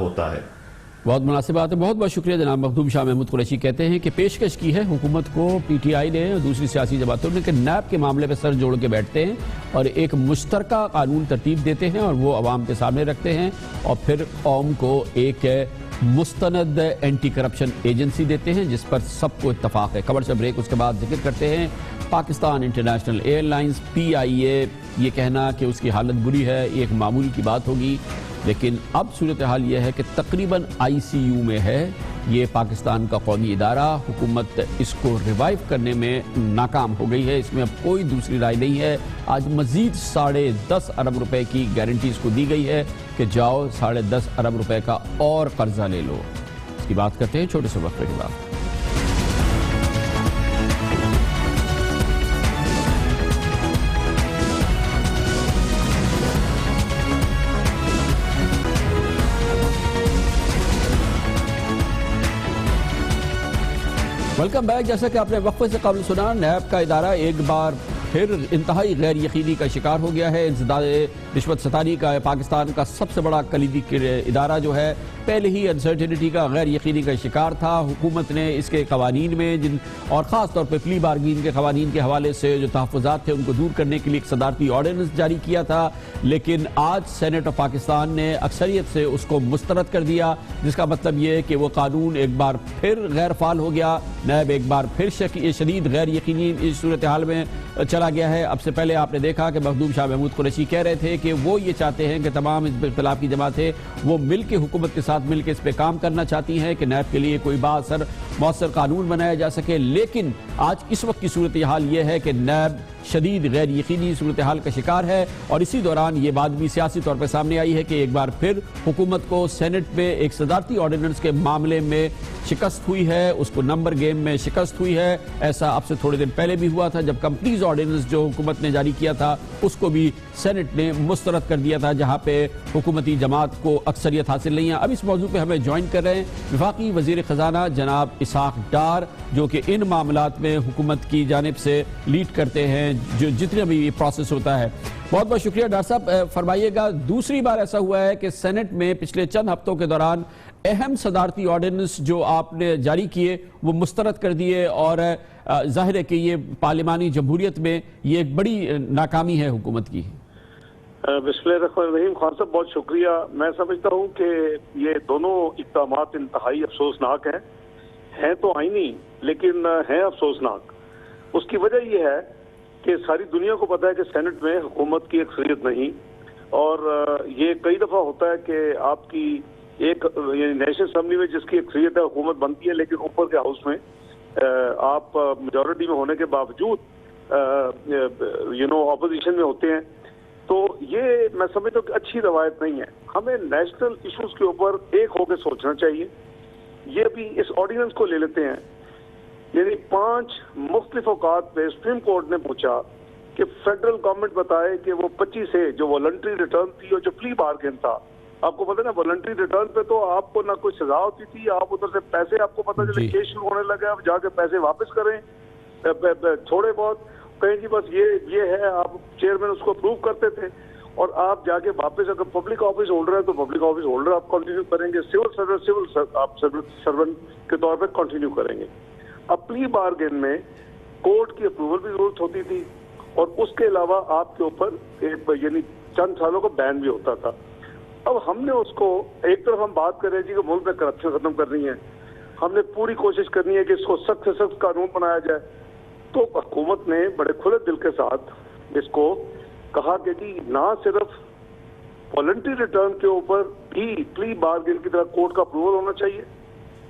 ہوتا ہے. بہت مناسب بات ہے. بہت بہت شکریہ جناب مخدوم شاہ محمود قریشی. کہتے ہیں کہ پیشکش کی ہے حکومت کو پی ٹی آئی نے اور دوسری سیاسی جماعتوں نے کہ نیب کے معاملے پہ سر جوڑ کے بیٹھتے ہیں اور ایک مشترکہ قانون ترتیب دیتے ہیں اور وہ عوام کے سامنے رکھتے ہیں، اور پھر قوم کو ایک مستند اینٹی کرپشن ایجنسی دیتے ہیں جس پر سب کو اتفاق ہے. خبر سے بریک، اس کے بعد ذکر کرتے ہیں Pakistan international air lines PIA یہ کہنا کہ اس کی حالت بری ہے یہ ایک معمول کی بات ہوگی، لیکن اب صورتحال یہ ہے کہ تقریباً ICU میں ہے یہ پاکستان کا قومی ادارہ. حکومت اس کو ریوائیو کرنے میں ناکام ہو گئی ہے، اس میں اب کوئی دوسری رائے نہیں ہے. آج مزید 10.5 ارب روپے کی گارنٹی اس کو دی گئی ہے کہ جاؤ 10.5 ارب روپے کا اور قرضہ لے لو. اس کی بات کرتے ہیں چھوٹے سے وقفے کے بعد. Welcome back. جیسا کہ آپ نے وقفے سے قبل سنا، نیب کا ادارہ ایک بار پھر انتہائی غیر یقینی کا شکار ہو گیا ہے۔ انسداد رشوت ستانی کا پاکستان کا سب سے بڑا کلیدی ادارہ جو ہے پہلے ہی انسرٹینٹی کا غیر یقینی کا شکار تھا۔ حکومت نے اس کے قوانین میں اور خاص طور پہ پلی بارگین کے قوانین کے حوالے سے جو تحفظات تھے ان کو دور کرنے کے لیے ایک صدارتی آرڈیننس جاری کیا تھا، لیکن آج سینٹ آف پاکستان نے اکثریت سے اس کو مسترد کر دیا، جس کا مطلب یہ ہے کہ وہ قانون ایک بار پھر غیر فعال ہو گیا، نیب ایک بار پھر شدید غیر یقینی اس صورتحال میں چلا گیا ہے۔ اب سے پہلے آپ نے دیکھا کہ مخدوم شاہ محمود قریشی کہہ رہے تھے کہ وہ یہ چاہتے ہیں کہ تمام حزب اختلاف کی جماعتیں وہ مل کے حکومت کے ساتھ مل کے اس پہ کام کرنا چاہتی ہیں کہ نیب کے لیے کوئی بااثر مؤثر قانون بنایا جا سکے، لیکن آج اس وقت کی صورتحال یہ ہے کہ نیب شدید غیر یقینی صورتحال کا شکار ہے، اور اسی دوران یہ بات بھی سیاسی طور پر سامنے آئی ہے کہ ایک بار پھر حکومت کو سینٹ میں ایک صدارتی آرڈیننس کے معاملے میں شکست ہوئی ہے، اس کو نمبر گیم میں شکست ہوئی ہے۔ ایسا اب سے تھوڑے دن پہلے بھی ہوا تھا جب کمپنیز آرڈیننس جو حکومت نے جاری کیا تھا اس کو بھی سینٹ نے مسترد کر دیا تھا، جہاں پہ حکومتی جماعت کو اکثریت حاصل نہیں ہے۔ اب اس موضوع پہ ہمیں جوائن کر رہے ہیں وفاقی وزیر خزانہ جناب اسحاق ڈار، جو کہ ان معاملات میں حکومت کی جانب سے لیڈ کرتے ہیں جو جتنا بھی یہ پروسیس ہوتا ہے۔ بہت بہت شکریہ ڈاکٹر صاحب۔ فرمائیے گا، دوسری بار ایسا ہوا ہے کہ سینٹ میں پچھلے چند ہفتوں کے دوران اہم صدارتی آرڈیننس جو آپ نے جاری کیے وہ مسترد کر دیے، اور ظاہر ہے کہ یہ پارلیمانی جمہوریت میں یہ ایک بڑی ناکامی ہے حکومت کی۔ بسم اللہ الرحمن الرحیم۔ خان صاحب بہت شکریہ۔ میں سمجھتا ہوں کہ یہ دونوں اقدامات انتہائی افسوسناک ہیں تو آئینی لیکن ہیں افسوسناک۔ اس کی وجہ یہ ہے کہ ساری دنیا کو پتہ ہے کہ سینٹ میں حکومت کی اکثریت نہیں، اور یہ کئی دفعہ ہوتا ہے کہ آپ کی ایک نیشنل اسمبلی میں جس کی اکثریت ہے حکومت بنتی ہے، لیکن اوپر کے ہاؤس میں آپ میجورٹی میں ہونے کے باوجود اپوزیشن میں ہوتے ہیں، تو یہ میں سمجھتا ہوں کہ اچھی روایت نہیں ہے۔ ہمیں نیشنل ایشوز کے اوپر ایک ہو کے سوچنا چاہیے۔ یہ بھی اس آرڈیننس کو لے لیتے ہیں، یعنی 5 مختلف اوقات پہ سپریم کورٹ نے پوچھا کہ فیڈرل گورنمنٹ بتائے کہ وہ 25 ہے جو والنٹری ریٹرن تھی اور جو پلی بارگین تھا۔ آپ کو پتہ ہے نا، والنٹری ریٹرن پہ تو آپ کو نہ کوئی سزا ہوتی تھی، آپ ادھر سے پیسے آپ کو پتہ چلے کیس شروع ہونے لگے، آپ جا کے پیسے واپس کریں تھوڑے بہت، کہیں جی بس یہ ہے، آپ چیئرمین اس کو اپروو کرتے تھے، اور آپ جا کے واپس اگر پبلک آفس ہولڈر ہے تو پبلک آفس ہولڈر آپ کنٹینیو کریں گے، سول آپ سرونٹ کے طور پہ کنٹینیو کریں گے۔ اب پلی بارگین میں کورٹ کی اپروول بھی ضرورت ہوتی تھی، اور اس کے علاوہ آپ کے اوپر یعنی چند سالوں کا بین بھی ہوتا تھا۔ اب ہم نے اس کو ایک طرف ہم بات کر رہے ہیں کہ ملک میں کرپشن ختم کرنی ہے، ہم نے پوری کوشش کرنی ہے کہ اس کو سخت سے سخت قانون بنایا جائے، تو حکومت نے بڑے کھلے دل کے ساتھ اس کو کہا کہ جی نہ صرف والنٹری ریٹرن کے اوپر بھی پلی بارگین کی طرح کورٹ کا اپروول ہونا چاہیے،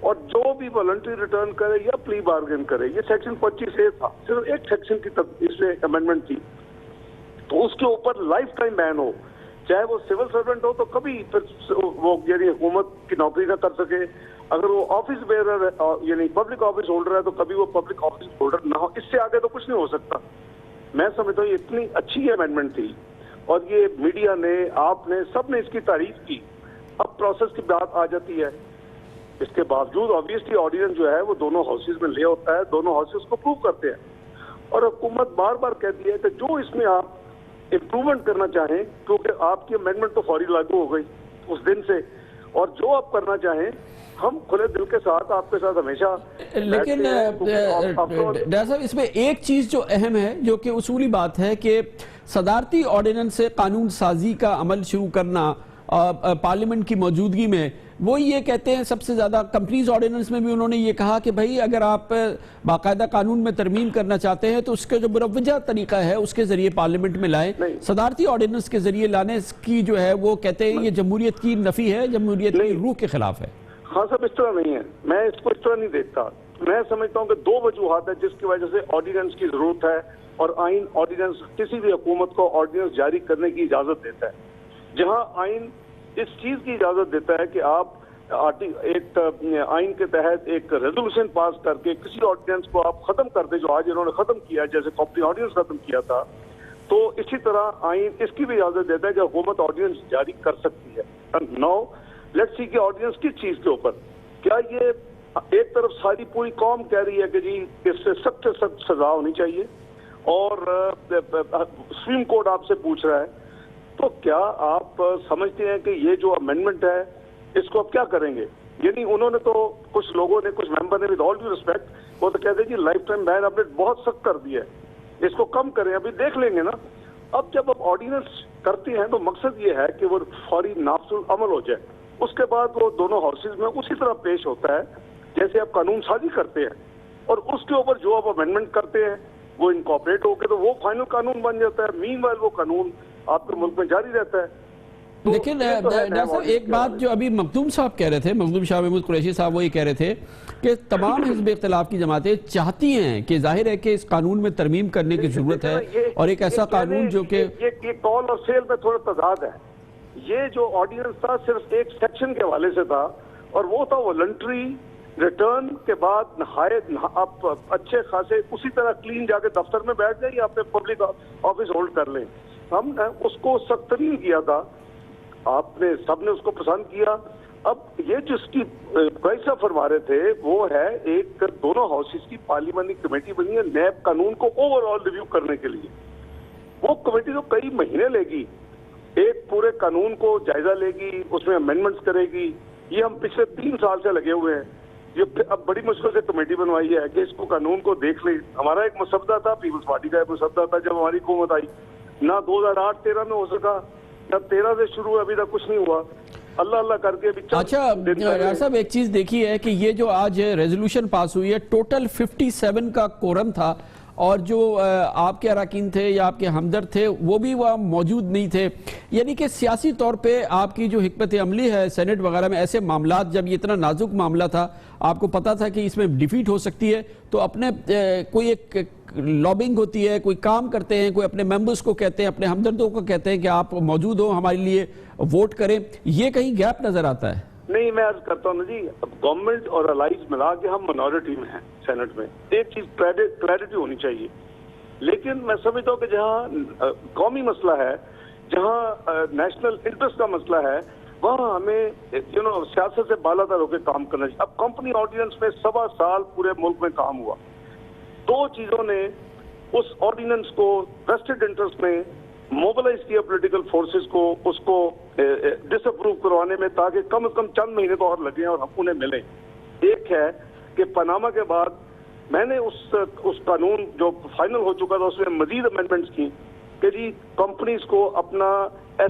اور جو بھی والنٹری ریٹرن کرے یا پلی بارگین کرے، یہ سیکشن 25A تھا، صرف ایک سیکشن کی اس میں امینڈمنٹ تھی، تو اس کے اوپر لائف ٹائم بین ہو، چاہے وہ سول سرونٹ ہو تو کبھی پھر وہ یعنی حکومت کی نوکری نہ کر سکے، اگر وہ آفس بیئرر یعنی پبلک آفس ہولڈر ہے تو کبھی وہ پبلک آفس ہولڈر نہ ہو، اس سے آگے تو کچھ نہیں ہو سکتا۔ میں سمجھتا ہوں یہ اتنی اچھی امینڈمنٹ تھی، اور یہ میڈیا نے، آپ نے، سب نے اس کی تعریف کی۔ اب پروسیس کی بات آ جاتی ہے، اس کے باوجود آبویسلی آرڈیننس جو ہے وہ دونوں ہاؤسز میں لے ہوتا ہے، دونوں ہاؤسز کو اپروو کرتے ہیں، اور حکومت بار بار کہتی ہے کہ جو اس میں آپ امپروومنٹ کرنا چاہیں، کیونکہ آپ کی امینڈمنٹ تو فوری لاگو ہو گئی اس دن سے، اور جو آپ کرنا چاہیں ہم کھلے دل کے ساتھ آپ کے ساتھ ہمیشہ۔ لیکن ڈاکٹر صاحب اس میں ایک چیز جو اہم ہے، جو کہ اصولی بات ہے کہ صدارتی آرڈیننس سے قانون سازی کا عمل شروع کرنا پارلیمنٹ کی موجودگی میں، وہ یہ کہتے ہیں سب سے زیادہ کمپنیز آرڈیننس میں بھی انہوں نے یہ کہا کہ بھائی اگر آپ باقاعدہ قانون میں ترمیم کرنا چاہتے ہیں تو اس کے جو مروجہ طریقہ ہے اس کے ذریعے پارلیمنٹ میں لائیں، صدارتی آرڈیننس کے ذریعے لانے کی جو ہے وہ کہتے ہیں یہ جمہوریت کی نفی ہے، جمہوریت کی روح کے خلاف ہے۔ ہاں صاحب اس طرح نہیں ہے، میں اس کو اس طرح نہیں دیکھتا۔ میں سمجھتا ہوں کہ 2 وجوہات ہیں جس کی وجہ سے آرڈیننس کی ضرورت ہے، اور آئین آرڈیننس کسی بھی حکومت کو آرڈیننس جاری کرنے کی اجازت دیتا ہے۔ جہاں آئین اس چیز کی اجازت دیتا ہے کہ آپ ایک آئین کے تحت ایک ریزولوشن پاس کر کے کسی آرڈیننس کو آپ ختم کر دیں، جو آج انہوں نے ختم کیا جیسے کمپنی آرڈیننس ختم کیا تھا، تو اسی طرح آئین اس کی بھی اجازت دیتا ہے کہ حکومت آرڈیننس جاری کر سکتی ہے۔ نو لیٹس سی کہ آرڈیننس کس چیز کے اوپر، کیا یہ ایک طرف ساری پوری قوم کہہ رہی ہے کہ جی اس سے سخت سزا ہونی چاہیے، اور سپریم کورٹ آپ سے پوچھ رہا ہے، تو کیا آپ سمجھتے ہیں کہ یہ جو امینڈمنٹ ہے اس کو اب کیا کریں گے؟ یعنی انہوں نے تو کچھ لوگوں نے، کچھ ممبر نے ود آل ڈیو ریسپیکٹ وہ تو کہتے ہیں کہ لائف ٹائم بین آپ نے بہت سخت کر دیا ہے، اس کو کم کریں، ابھی دیکھ لیں گے نا۔ اب جب آپ آرڈیننس کرتے ہیں تو مقصد یہ ہے کہ وہ فوری نافذ العمل ہو جائے، اس کے بعد وہ دونوں ہاؤسز میں اسی طرح پیش ہوتا ہے جیسے آپ قانون سازی کرتے ہیں، اور اس کے اوپر جو آپ امینڈمنٹ کرتے ہیں وہ انکارپوریٹ ہو کے تو وہ فائنل قانون بن جاتا ہے۔ مین وائل وہ قانون آپ کے ملک میں جاری رہتا ہے۔ لیکن ڈاکٹر صاحب ایک بات جو ابھی مخدوم صاحب کہہ رہے تھے، مخدوم شاہ محمود قریشی صاحب وہ یہ کہہ رہے تھے کہ تمام حزب اختلاف کی جماعتیں چاہتی ہیں کہ ظاہر ہے کہ اس قانون میں ترمیم کرنے کی ضرورت ہے، اور ایک ایسا قانون جو کہ یہ کال اور سیل میں تھوڑا تضاد ہے۔ یہ جو آرڈیننس تھا صرف ایک سیکشن کے حوالے سے تھا، اور وہ تھا والنٹری ریٹرن کے بعد نہایت آپ اچھے خاصے اسی طرح کلین جا کے دفتر میں بیٹھ جائیں یا اپنے پبلک آفس ہولڈ کر لیں۔ ہم نے اس کو سخت ترین کیا تھا، آپ نے سب نے اس کو پسند کیا۔ اب یہ جس کی کیسا فرما رہے تھے وہ ہے ایک دونوں ہاؤسز کی پارلیمانی کمیٹی بنی ہے نیب قانون کو اوور آل ریویو کرنے کے لیے۔ وہ کمیٹی تو کئی مہینے لے گی، ایک پورے قانون کو جائزہ لے گی، اس میں امینڈمنٹس کرے گی۔ یہ ہم پچھلے 3 سال سے لگے ہوئے ہیں، یہ اب بڑی مشکل سے کمیٹی بنوائی ہے کہ اس کو قانون کو دیکھ لیں۔ ہمارا ایک مسودہ تھا، پیپلز پارٹی کا ایک مسودہ تھا جب ہماری حکومت آئی، نہ 2008-13 میں ہو سکا، نہ 13 سے شروع، ابھی تک کچھ نہیں ہوا۔ اللہ اللہ کر کے اچھا ڈاکٹر صاحب ایک چیز دیکھی ہے کہ یہ جو آج ریزولوشن پاس ہوئی ہے ٹوٹل 57 کا کورم تھا، اور جو آپ کے اراکین تھے یا آپ کے ہمدرد تھے وہ بھی وہاں موجود نہیں تھے، یعنی کہ سیاسی طور پہ آپ کی جو حکمت عملی ہے سینٹ وغیرہ میں ایسے معاملات، جب یہ اتنا نازک معاملہ تھا، آپ کو پتا تھا کہ اس میں ڈیفیٹ ہو سکتی ہے، تو اپنے کوئی ایک لابنگ ہوتی ہے، کوئی کام کرتے ہیں، کوئی اپنے ممبرز کو کہتے ہیں، اپنے ہمدردوں کو کہتے ہیں کہ آپ موجود ہو ہمارے لیے ووٹ کریں، یہ کہیں گیپ نظر آتا ہے؟ نہیں، میں عرض کرتا ہوں نا جی، گورنمنٹ اور الائز ملا کے ہم منورٹی میں ہیں سینٹ میں، ایک چیز کلیئرٹی ہونی چاہیے۔ لیکن میں سمجھتا ہوں کہ جہاں قومی مسئلہ ہے، جہاں نیشنل انٹرسٹ کا مسئلہ ہے، وہاں ہمیں سیاست سے بالاتر ہو کے کام کرنا چاہیے۔ اب کمپنی آرڈیننس میں 7 سال پورے ملک میں کام ہوا، 2 چیزوں نے اس آرڈیننس کو ویسٹڈ انٹرسٹ میں موبلائز کیا پولیٹیکل فورسز کو، اس کو ڈس اپروو کروانے میں، تاکہ کم از کم چند مہینے تو اور لگیں اور ہم انہیں ملیں۔ ایک ہے کہ پاناما کے بعد میں نے اس قانون جو فائنل ہو چکا تھا اس میں مزید امینڈمنٹس کی کہ جی کمپنیز کو اپنا،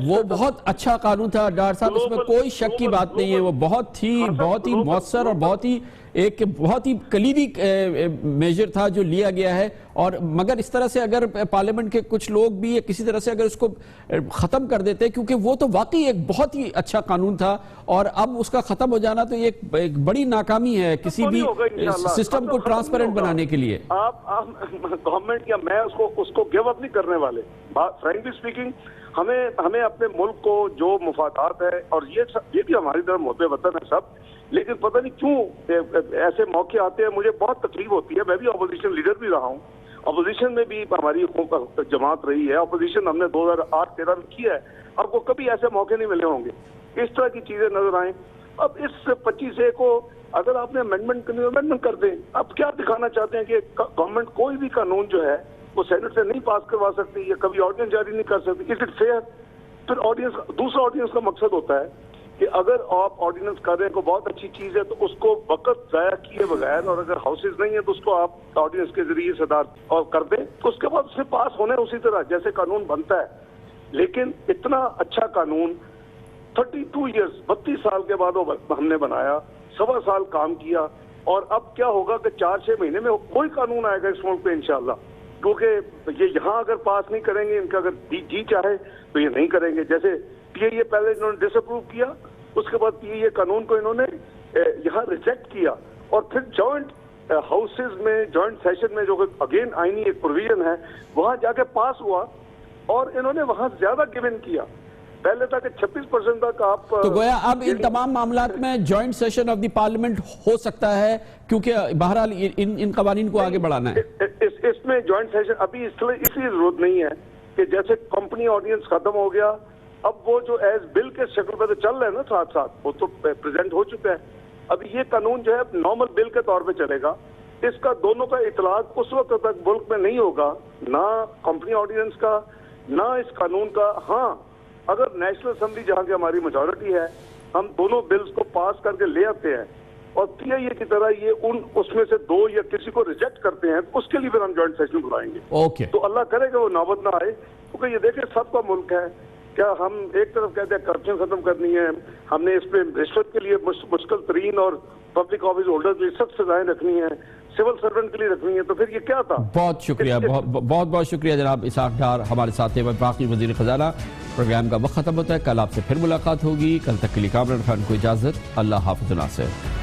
وہ بہت اچھا قانون تھا ڈاکٹر صاحب، اس میں کوئی شک کی بات نہیں ہے، وہ بہت ہی مؤثر اور بہت ہی کلیدی میجر تھا جو لیا گیا ہے، اور مگر اس طرح سے اگر پارلیمنٹ کے کچھ لوگ بھی کسی طرح سے اگر اس کو ختم کر دیتے، کیونکہ وہ تو واقعی ایک بہت ہی اچھا قانون تھا، اور اب اس کا ختم ہو جانا تو یہ ایک بڑی ناکامی ہے کسی بھی سسٹم کو ٹرانسپیرنٹ بنانے کے لیے۔ آپ گورنمنٹ یا میں اس کو گیو اپ نہیں کرنے والے، فرینکلی اسپیکنگ ہمیں اپنے ملک کو جو مفادات ہے، اور یہ بھی ہماری طرح محب وطن ہے سب، لیکن پتہ نہیں کیوں ایسے موقع آتے ہیں، مجھے بہت تکلیف ہوتی ہے۔ میں بھی اپوزیشن لیڈر بھی رہا ہوں، اپوزیشن میں بھی ہماری جماعت رہی ہے، اپوزیشن ہم نے 2008-13 میں کی ہے، آپ کو کبھی ایسے موقع نہیں ملے ہوں گے اس طرح کی چیزیں نظر آئیں۔ اب اس 25A کو اگر آپ نے امینڈمنٹ کرنی امینڈمنٹ کر دیں۔ اب کیا دکھانا چاہتے ہیں کہ گورنمنٹ کوئی بھی قانون جو ہے وہ سینٹ سے نہیں پاس کروا سکتی یا کبھی آرڈیننس جاری نہیں کر سکتی؟ Is it fair? پھر دوسرا آرڈیننس کا مقصد ہوتا ہے کہ اگر آپ آرڈیننس کر رہے ہیں کو بہت اچھی چیز ہے تو اس کو وقت ضائع کیے بغیر، اور اگر ہاؤسز نہیں ہیں تو اس کو آپ آرڈیننس کے ذریعے سے اور کر دیں، تو اس کے بعد اس سے پاس ہونے اسی طرح جیسے قانون بنتا ہے۔ لیکن اتنا اچھا قانون 32 ایئرز 32 سال کے بعد ہم نے بنایا، 7 سال کام کیا، اور اب کیا ہوگا کہ 4-6 مہینے میں کوئی قانون آئے گا اس ملک پہ انشاءاللہ، کیونکہ یہ یہاں اگر پاس نہیں کریں گے، ان کا اگر جی چاہے تو یہ نہیں کریں گے۔ جیسے PIA پہلے انہوں نے ڈس اپروو کیا، اس کے بعد PIA قانون کو انہوں نے یہاں ریجیکٹ کیا، اور پھر جوائنٹ ہاؤسز میں جوائنٹ سیشن میں جو اگین آئینی ایک پروویژن ہے وہاں جا کے پاس ہوا، اور انہوں نے وہاں زیادہ گیون کیا۔ پہلے تھا کہ 26% تک آپ، تو گویا اب ان تمام معاملات میں joint session of the parliament ہو سکتا ہے، کیونکہ بہرحال ان قوانین کو آگے بڑھانا ہے۔ اس میں جوائنٹ سیشن ابھی اس لیے ضرورت نہیں ہے کہ جیسے کمپنی آرڈیننس ختم ہو گیا، اب وہ جو ایز بل کے شکل پہ تو چل رہے ہیں نا ساتھ ساتھ، وہ تو پریزنٹ ہو چکا ہے۔ اب یہ قانون جو ہے نارمل بل کے طور پہ چلے گا، اس کا دونوں کا اطلاق اس وقت تک ملک میں نہیں ہوگا، نہ کمپنی آرڈیننس کا نہ اس قانون کا. ہاں اگر نیشنل اسمبلی جہاں کی ہماری میجورٹی ہے، ہم دونوں بلز کو پاس کر کے لے آتے ہیں اور پی آئی اے کی طرح یہ اس میں سے دو یا کسی کو ریجیکٹ کرتے ہیں، اس کے لیے پھر ہم جوائنٹ سیشن بلائیں گے. اوکے، تو اللہ کرے کہ وہ نوبت نہ آئے، کیونکہ یہ دیکھیں سب کا ملک ہے. کیا ہم ایک طرف کہتے ہیں کرپشن ختم کرنی ہے، ہم نے اس پہ رشوت کے لیے مشکل ترین اور پبلک آفس ہولڈر کے لیے سخت سزائیں رکھنی ہیں، سول سرونٹ کے لیے رکھنی ہے، تو پھر یہ کیا تھا؟ بہت شکریہ، بہت بہت شکریہ جناب اسحاق ڈار ہمارے ساتھ ہیں. باقی وزیر خزانہ. پروگرام کا وقت ختم ہوتا ہے، کل آپ سے پھر ملاقات ہوگی. کل تک کے لیے کامران خان کو اجازت. اللہ حافظ ناصر.